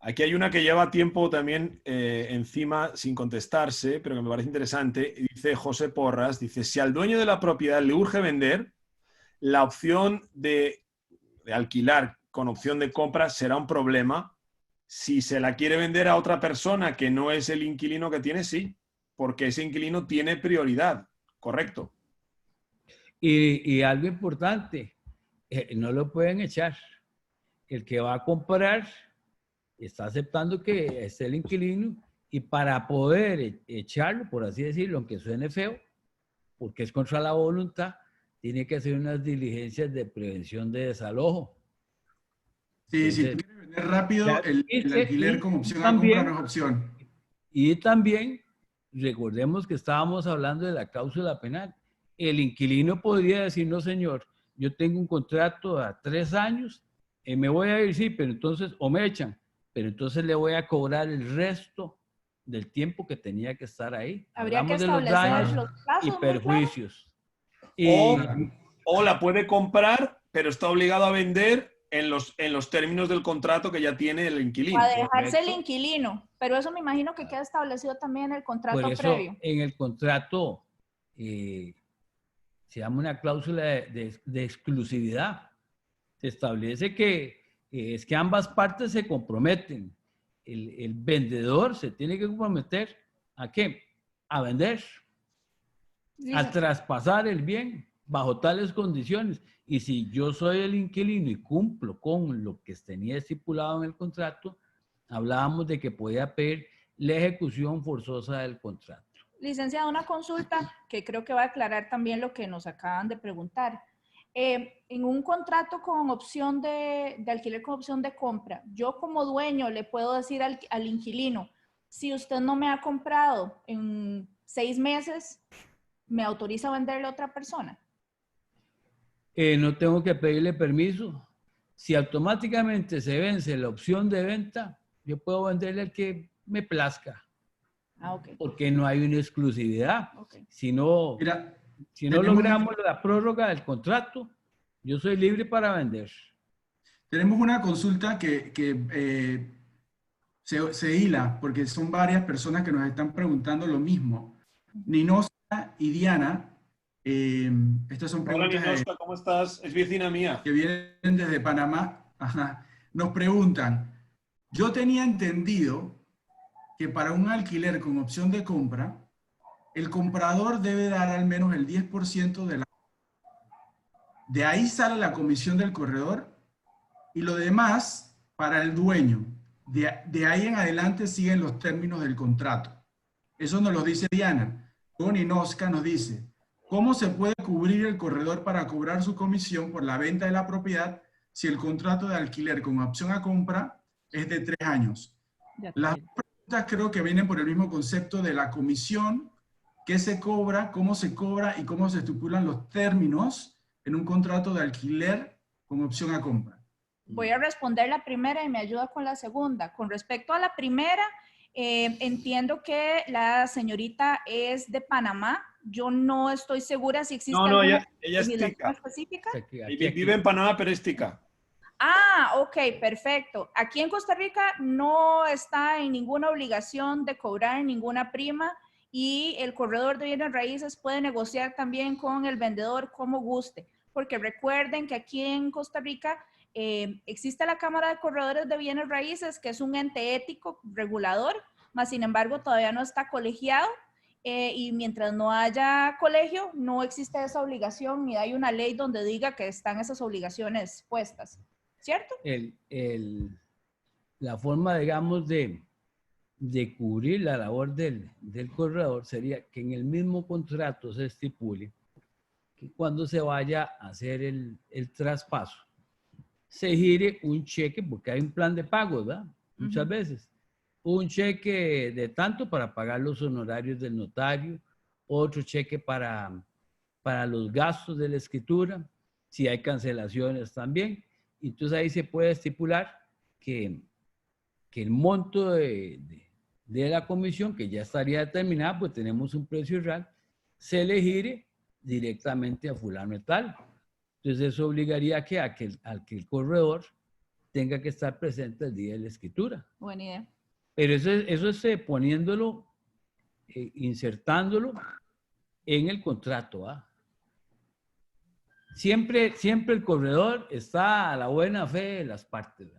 Aquí hay una que lleva tiempo también encima sin contestarse, pero que me parece interesante. Dice José Porras, dice, si al dueño de la propiedad le urge vender, la opción de alquilar con opción de compra será un problema. Si se la quiere vender a otra persona que no es el inquilino que tiene, sí, porque ese inquilino tiene prioridad, correcto. Y algo importante, no lo pueden echar. El que va a comprar está aceptando que es el inquilino, y para poder echarlo, por así decirlo, aunque suene feo, porque es contra la voluntad, tiene que hacer unas diligencias de prevención de desalojo. Sí, si tú quieres vender rápido, el alquiler como opción a compra no es opción. Y también, recordemos que estábamos hablando de la cláusula penal. El inquilino podría decir, no señor, yo tengo un contrato a 3 años, me voy a ir, sí, pero entonces, o me echan, pero entonces le voy a cobrar el resto del tiempo que tenía que estar ahí. Habría que establecer los daños y perjuicios. O la puede comprar, pero está obligado a vender en los términos del contrato que ya tiene el inquilino. A dejarse el inquilino, pero eso me imagino que queda establecido también en el contrato por eso, previo. En el contrato se llama una cláusula de exclusividad. Se establece que es que ambas partes se comprometen. El vendedor se tiene que comprometer ¿a qué? A vender, sí, a traspasar el bien bajo tales condiciones. Y si yo soy el inquilino y cumplo con lo que tenía estipulado en el contrato, hablábamos de que podía pedir la ejecución forzosa del contrato. Licenciado, una consulta que creo que va a aclarar también lo que nos acaban de preguntar. En un contrato con opción de alquiler con opción de compra, yo como dueño le puedo decir al inquilino, si usted no me ha comprado en 6 meses, ¿me autoriza a venderle a otra persona? No tengo que pedirle permiso. Si automáticamente se vence la opción de venta, yo puedo venderle al que me plazca. Okay. Porque no hay una exclusividad. Okay. Si no logramos la prórroga del contrato, yo soy libre para vender. Tenemos una consulta que se hila, porque son varias personas que nos están preguntando lo mismo. Ninosa y Diana, estas son preguntas. Hola Ninosa, ¿cómo estás? Es vecina mía. Que vienen desde Panamá. Ajá. Nos preguntan, yo tenía entendido que para un alquiler con opción de compra, el comprador debe dar al menos el 10% de la... De ahí sale la comisión del corredor y lo demás para el dueño. De ahí en adelante siguen los términos del contrato. Eso nos lo dice Diana. Tony Nosca nos dice, ¿cómo se puede cubrir el corredor para cobrar su comisión por la venta de la propiedad si el contrato de alquiler con opción a compra es de 3 años? Las preguntas creo que vienen por el mismo concepto de la comisión, qué se cobra, cómo se cobra y cómo se estipulan los términos en un contrato de alquiler con opción a compra. Voy a responder la primera y me ayuda con la segunda. Con respecto a la primera, entiendo que la señorita es de Panamá. Yo no estoy segura si existe No, alguna ella es tica. específica. Vive en Panamá, pero es tica. Ah, ok, perfecto. Aquí en Costa Rica no está en ninguna obligación de cobrar ninguna prima y el corredor de bienes raíces puede negociar también con el vendedor como guste, porque recuerden que aquí en Costa Rica existe la Cámara de Corredores de Bienes Raíces, que es un ente ético regulador, mas sin embargo todavía no está colegiado y mientras no haya colegio no existe esa obligación ni hay una ley donde diga que están esas obligaciones puestas, ¿cierto? La forma, digamos, de cubrir la labor del corredor sería que en el mismo contrato se estipule que cuando se vaya a hacer el traspaso, se gire un cheque, porque hay un plan de pago, ¿verdad? Muchas veces. Un cheque de tanto para pagar los honorarios del notario, otro cheque para los gastos de la escritura, si hay cancelaciones también. Entonces ahí se puede estipular que el monto de la comisión, que ya estaría determinada, pues tenemos un precio real, se le gire directamente a fulano y tal. Entonces eso obligaría a que el corredor tenga que estar presente el día de la escritura. Buena idea. Pero eso es poniéndolo, insertándolo en el contrato. Siempre el corredor está a la buena fe de las partes.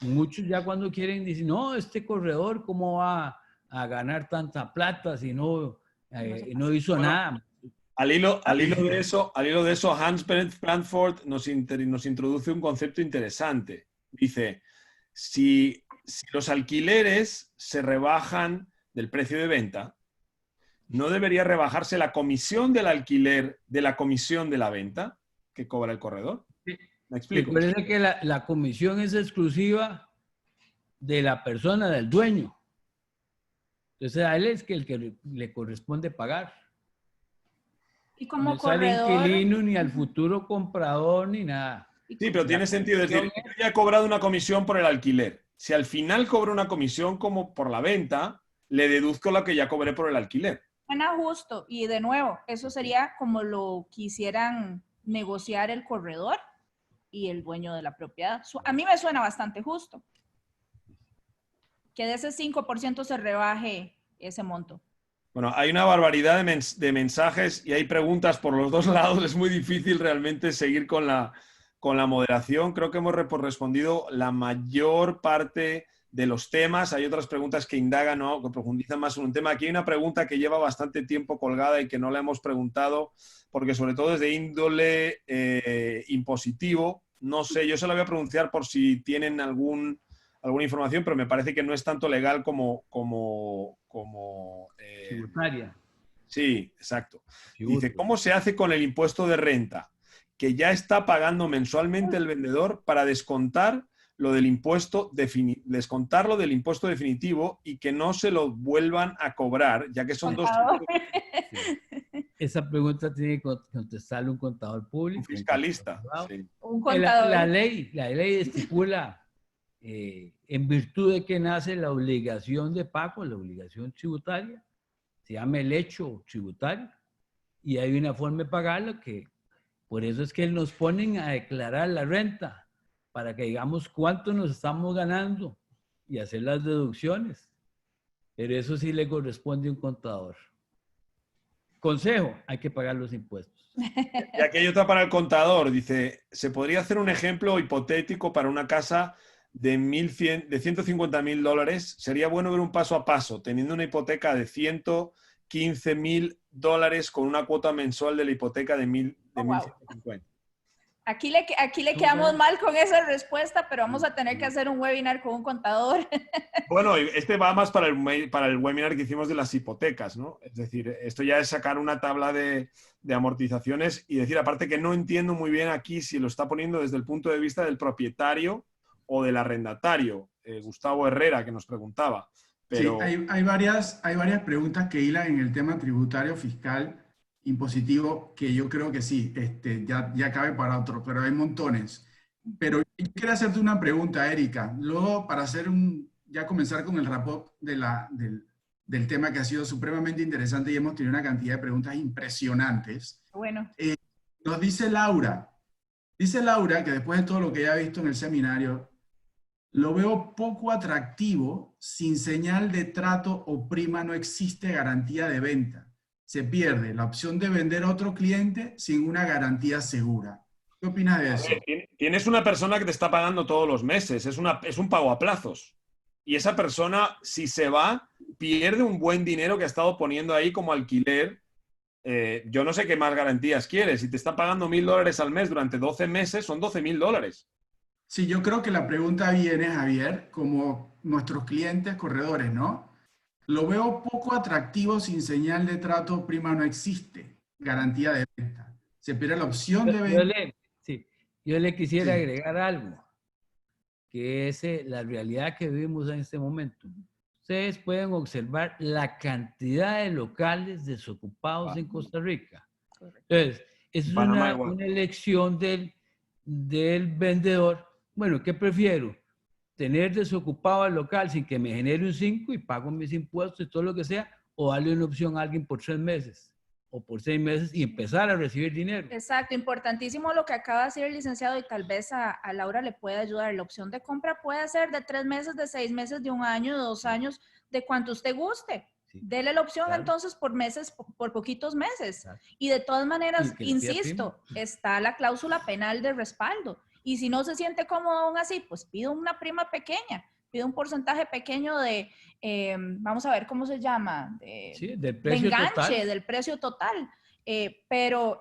Muchos ya cuando quieren dicen, no, este corredor, ¿cómo va a ganar tanta plata si no hizo nada? Al hilo de eso, Hans Brandford nos introduce un concepto interesante. Dice, si los alquileres se rebajan del precio de venta, ¿no debería rebajarse la comisión del alquiler de la comisión de la venta que cobra el corredor? ¿Me explico? Recuerden que la comisión es exclusiva de la persona, del dueño. Entonces a él es el que le corresponde pagar. Y como no corredor, al inquilino, ni al futuro comprador, ni nada. Sí, pero tiene sentido. Es decir, yo ya he cobrado una comisión por el alquiler. Si al final cobro una comisión como por la venta, le deduzco la que ya cobré por el alquiler. Suena justo. Y de nuevo, eso sería como lo quisieran negociar el corredor y el dueño de la propiedad. A mí me suena bastante justo. Que de ese 5% se rebaje ese monto. Bueno, hay una barbaridad de mensajes y hay preguntas por los dos lados. Es muy difícil realmente seguir con la moderación. Creo que hemos respondido la mayor parte de los temas. Hay otras preguntas que indagan, ¿no?, que profundizan más en un tema. Aquí hay una pregunta que lleva bastante tiempo colgada y que no la hemos preguntado, porque sobre todo es de índole impositivo. No sé, yo se la voy a pronunciar por si tienen alguna información, pero me parece que no es tanto legal como tributaria. Sí, exacto. Dice, ¿cómo se hace con el impuesto de renta que ya está pagando mensualmente el vendedor para descontarlo del impuesto definitivo y que no se lo vuelvan a cobrar, ya que son contador. Sí. Esa pregunta tiene que contestarle un contador público. Un fiscalista. Sí. Un contador. La ley estipula en virtud de que nace la obligación de pago, la obligación tributaria, se llama el hecho tributario, y hay una forma de pagarlo que, por eso es que nos ponen a declarar la renta, para que digamos cuánto nos estamos ganando y hacer las deducciones. Pero eso sí le corresponde a un contador. Consejo, hay que pagar los impuestos. Y aquí hay otra para el contador. Dice, ¿se podría hacer un ejemplo hipotético para una casa de 150.000 dólares, sería bueno ver un paso a paso, teniendo una hipoteca de 115.000 dólares con una cuota mensual de la hipoteca de 1.150. Aquí le quedamos mal con esa respuesta, pero vamos a tener que hacer un webinar con un contador. Bueno, este va más para el webinar que hicimos de las hipotecas, ¿no? Es decir, esto ya es sacar una tabla de amortizaciones y decir, aparte que no entiendo muy bien aquí si lo está poniendo desde el punto de vista del propietario o del arrendatario. Gustavo Herrera, que nos preguntaba. Pero... Sí, hay varias preguntas que hilan en el tema tributario, fiscal, impositivo, que yo creo que sí, ya cabe para otro, pero hay montones. Pero yo quería hacerte una pregunta, Erika. Luego, para ya comenzar con el wrap-up del tema que ha sido supremamente interesante y hemos tenido una cantidad de preguntas impresionantes. Bueno. Nos dice Laura que después de todo lo que ella ha visto en el seminario, lo veo poco atractivo, sin señal de trato o prima no existe garantía de venta. Se pierde la opción de vender a otro cliente sin una garantía segura. ¿Qué opinas de eso? Tienes una persona que te está pagando todos los meses, es un pago a plazos. Y esa persona, si se va, pierde un buen dinero que ha estado poniendo ahí como alquiler. Yo no sé qué más garantías quieres. Si te está pagando $1.000 al mes durante 12 meses, son $12.000. Sí, yo creo que la pregunta viene, Javier, como nuestros clientes corredores, ¿no? Lo veo poco atractivo, sin señal de trato, prima no existe, garantía de venta. Se pierde la opción de venta. Yo le quisiera agregar algo, que es la realidad que vivimos en este momento. Ustedes pueden observar la cantidad de locales desocupados en Costa Rica. Entonces, es una elección del vendedor. Bueno, ¿qué prefiero? Tener desocupado el local sin que me genere un 5 y pago mis impuestos y todo lo que sea, o darle una opción a alguien por 3 meses o por 6 meses y empezar a recibir dinero. Exacto, importantísimo lo que acaba de decir el licenciado y tal vez a Laura le puede ayudar. La opción de compra puede ser de 3 meses, de 6 meses, de 1 año, de 2 años, de cuanto usted guste. Sí. Dele la opción entonces por meses, por poquitos meses. Claro. Y de todas maneras, insisto, está la cláusula penal de respaldo. Y si no se siente cómodo aún así, pues pide una prima pequeña, pide un porcentaje pequeño de, vamos a ver cómo se llama, del precio de enganche, total. Del precio total. Pero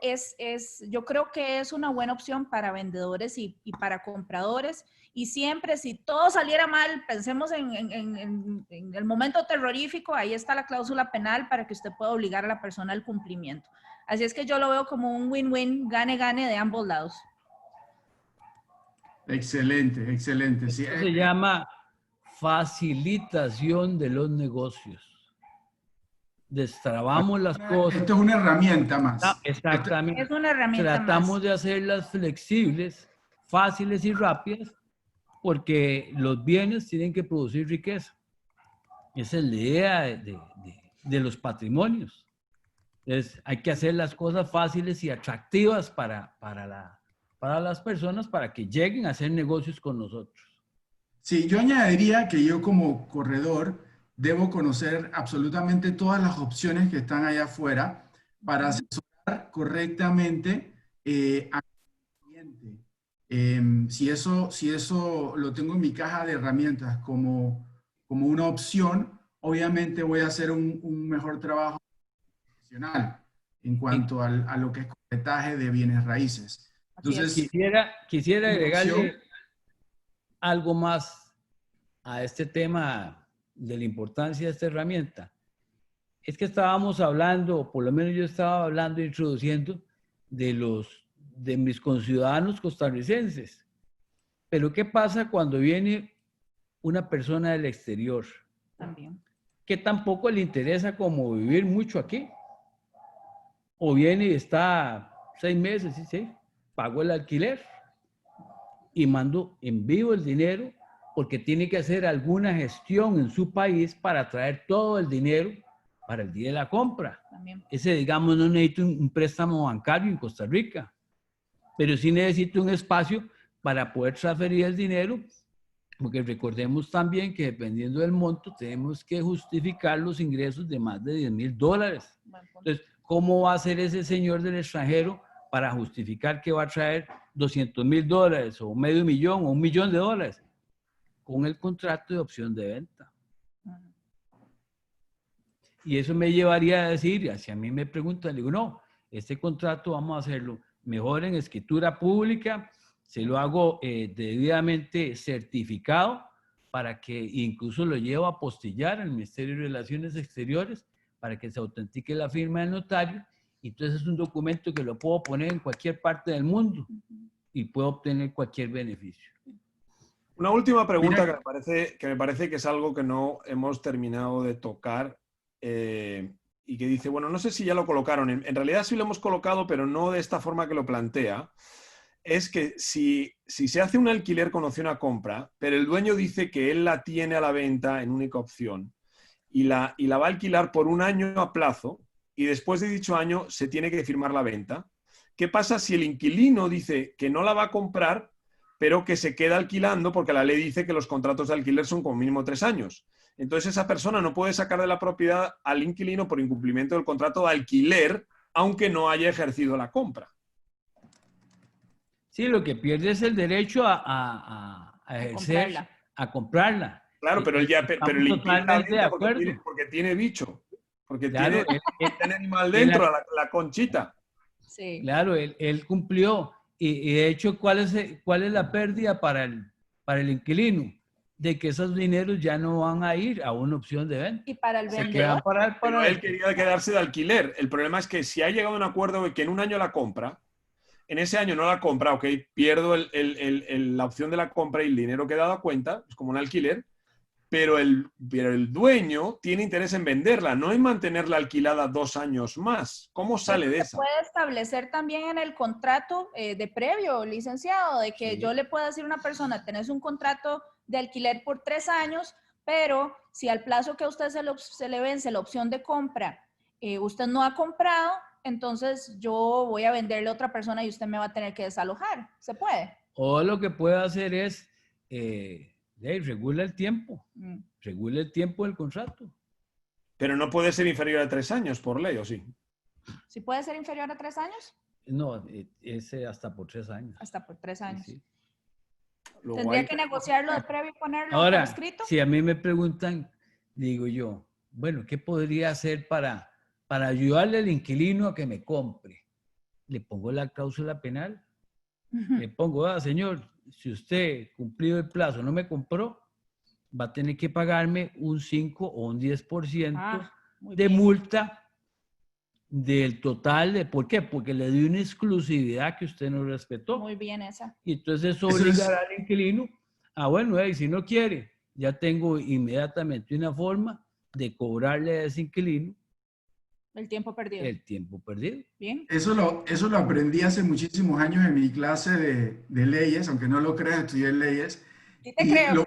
yo creo que es una buena opción para vendedores y para compradores. Y siempre, si todo saliera mal, pensemos en el momento terrorífico, ahí está la cláusula penal para que usted pueda obligar a la persona al cumplimiento. Así es que yo lo veo como un win-win, gane-gane de ambos lados. Excelente, excelente. Sí. Esto se llama facilitación de los negocios. Destrabamos las cosas. Esto es una herramienta más. Exactamente. Es una herramienta Tratamos más. de hacerlas flexibles, fáciles y rápidas, porque los bienes tienen que producir riqueza. Esa es la idea de los patrimonios. Entonces, hay que hacer las cosas fáciles y atractivas para las personas para que lleguen a hacer negocios con nosotros. Sí, yo añadiría que yo como corredor debo conocer absolutamente todas las opciones que están allá afuera para asesorar correctamente al cliente. Si eso lo tengo en mi caja de herramientas como una opción, obviamente voy a hacer un mejor trabajo profesional en cuanto a lo que es corretaje de bienes raíces. Entonces, quisiera agregarle algo más a este tema de la importancia de esta herramienta. Es que estábamos hablando, por lo menos yo estaba hablando, introduciendo de mis conciudadanos costarricenses. Pero ¿qué pasa cuando viene una persona del exterior? También. Que tampoco le interesa como vivir mucho aquí. O viene y está 6 meses, ¿sí? Pago el alquiler y mando envío el dinero porque tiene que hacer alguna gestión en su país para traer todo el dinero para el día de la compra. También. Ese, digamos, no necesita un préstamo bancario en Costa Rica, pero sí necesita un espacio para poder transferir el dinero, porque recordemos también que dependiendo del monto tenemos que justificar los ingresos de más de $10,000. Entonces, ¿cómo va a ser ese señor del extranjero para justificar que va a traer $200,000 o $500,000 o $1,000,000 o $1,000,000? con el contrato de opción de venta. Y eso me llevaría a decir, si a mí me preguntan, digo, no, este contrato vamos a hacerlo mejor en escritura pública, se lo hago debidamente certificado para que incluso lo llevo a apostillar al Ministerio de Relaciones Exteriores para que se autentique la firma del notario. Y entonces es un documento que lo puedo poner en cualquier parte del mundo y puedo obtener cualquier beneficio. Una última pregunta que me parece que es algo que no hemos terminado de tocar y que dice, bueno, no sé si ya lo colocaron, en realidad sí lo hemos colocado, pero no de esta forma que lo plantea. Es que si se hace un alquiler con opción a compra, pero el dueño dice que él la tiene a la venta en única opción y la va a alquilar por un año a plazo y después de dicho año se tiene que firmar la venta, ¿qué pasa si el inquilino dice que no la va a comprar, pero que se queda alquilando porque la ley dice que los contratos de alquiler son como mínimo 3 años? Entonces esa persona no puede sacar de la propiedad al inquilino por incumplimiento del contrato de alquiler, aunque no haya ejercido la compra. Sí, lo que pierde es el derecho a ejercer, a comprarla. Claro, pero el inquilino la venta porque tiene bicho, porque claro, tiene animal dentro, la conchita. Sí. Claro, él cumplió. Y de hecho, ¿cuál es la pérdida para el inquilino? De que esos dineros ya no van a ir a una opción de venta. Y para el vendedor. Pero él quería quedarse de alquiler. El problema es que si ha llegado a un acuerdo de que en un año la compra, en ese año no la compra, ok, pierdo la opción de la compra y el dinero que he dado a cuenta, es como un alquiler, pero el dueño tiene interés en venderla, no en mantenerla alquilada 2 años más. ¿Cómo sale de esa? Se puede establecer también en el contrato de previo, licenciado, de que yo le pueda decir a una persona, tenés un contrato de alquiler por 3 años, pero si al plazo que a usted se le vence la opción de compra, usted no ha comprado, entonces yo voy a venderle a otra persona y usted me va a tener que desalojar. ¿Se puede? O lo que puede hacer es regula el tiempo. Regula el tiempo del contrato. Pero no puede ser inferior a 3 años por ley, ¿o sí? ¿Sí puede ser inferior a 3 años? No, es hasta por 3 años. Hasta por 3 años. Sí. Luego ¿Tendría que negociarlo de previo y ponerlo ahora, por escrito? Si a mí me preguntan, digo yo, bueno, ¿qué podría hacer para ayudarle al inquilino a que me compre? Le pongo la cláusula penal. Le pongo, señor, si usted cumplido el plazo no me compró, va a tener que pagarme un 5 o un 10% de multa del total. ¿Por qué? Porque le di una exclusividad que usted no respetó. Muy bien esa. Y entonces eso obligará al inquilino bueno, y si no quiere, ya tengo inmediatamente una forma de cobrarle a ese inquilino el tiempo perdido. El tiempo perdido. Bien. Eso lo aprendí hace muchísimos años en mi clase de leyes, aunque no lo creas, estudié leyes. Sí te creo.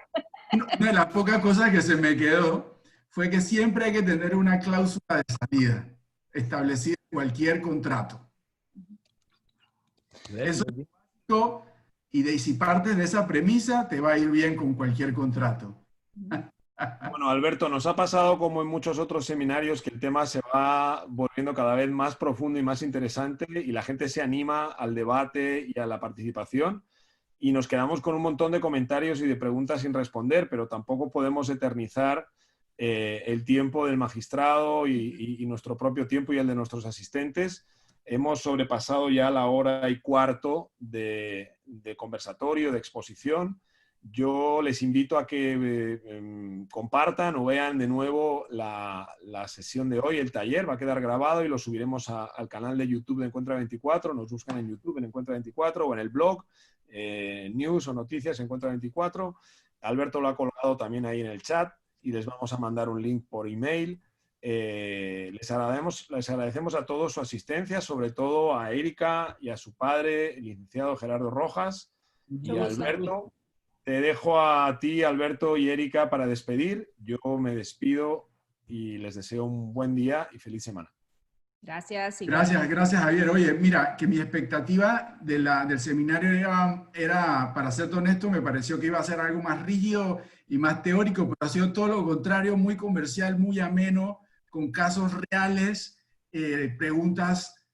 Una de las pocas cosas que se me quedó fue que siempre hay que tener una cláusula de salida establecida en cualquier contrato. Eso es básico, y si partes de esa premisa, te va a ir bien con cualquier contrato. Bueno, Alberto, nos ha pasado como en muchos otros seminarios que el tema se va volviendo cada vez más profundo y más interesante y la gente se anima al debate y a la participación y nos quedamos con un montón de comentarios y de preguntas sin responder, pero tampoco podemos eternizar el tiempo del magistrado y nuestro propio tiempo y el de nuestros asistentes. Hemos sobrepasado ya la 1:15 de conversatorio, de exposición. Yo les invito a que compartan o vean de nuevo la sesión de hoy, el taller. Va a quedar grabado y lo subiremos al canal de YouTube de Encuentra 24. Nos buscan en YouTube en Encuentra 24 o en el blog, news o noticias Encuentra 24. Alberto lo ha colgado también ahí en el chat y les vamos a mandar un link por email. Les agradecemos a todos su asistencia, sobre todo a Erika y a su padre, el licenciado Gerardo Rojas, y a Alberto. Te dejo a ti, Alberto y Erika, para despedir. Yo me despido y les deseo un buen día y feliz semana. Gracias. Gracias, Javier. Oye, mira, que mi expectativa del seminario era, para ser honesto, me pareció que iba a ser algo más rígido y más teórico, pero ha sido todo lo contrario, muy comercial, muy ameno, con casos reales, preguntas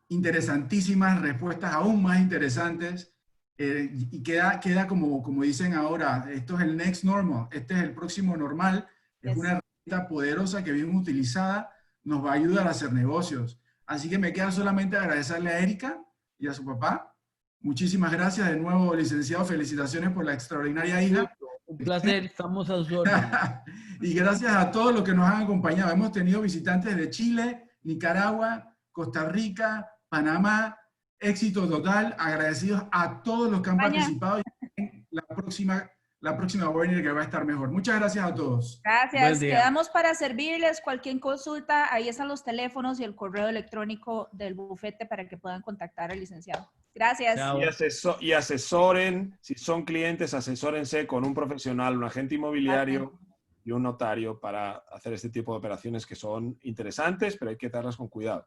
interesantísimas, respuestas aún más interesantes. y queda como dicen ahora, esto es el next normal, este es el próximo normal, es una herramienta poderosa que bien utilizada nos va a ayudar a hacer negocios. Así que me queda solamente agradecerle a Erika y a su papá. Muchísimas gracias de nuevo, licenciado. Felicitaciones por la extraordinaria hija. Un placer, estamos a sus órdenes. Y gracias a todos los que nos han acompañado. Hemos tenido visitantes de Chile, Nicaragua, Costa Rica, Panamá. Éxito total. Agradecidos a todos los que han participado. Y la próxima webinar que va a estar mejor. Muchas gracias a todos. Gracias. Quedamos para servirles. Cualquier consulta, ahí están los teléfonos y el correo electrónico del bufete para que puedan contactar al licenciado. Gracias. Y asesoren, si son clientes, asesórense con un profesional, un agente inmobiliario y un notario para hacer este tipo de operaciones que son interesantes, pero hay que darlas con cuidado.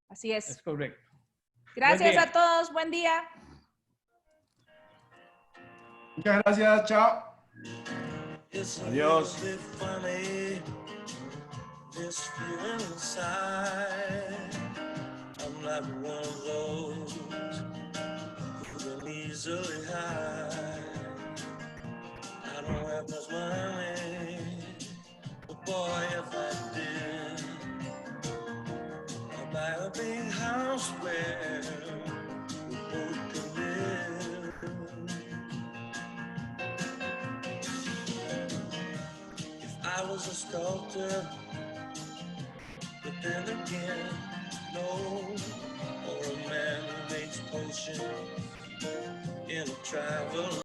Así es. Es correcto. Gracias a todos. Buen día. Muchas gracias. Chao. Adiós. I'm not one of those who can easily hide. I don't have much money, but boy, if I did, I'd buy a big house where we both could live. If I was a sculptor, but then again, no, or a man who makes potions in a travel.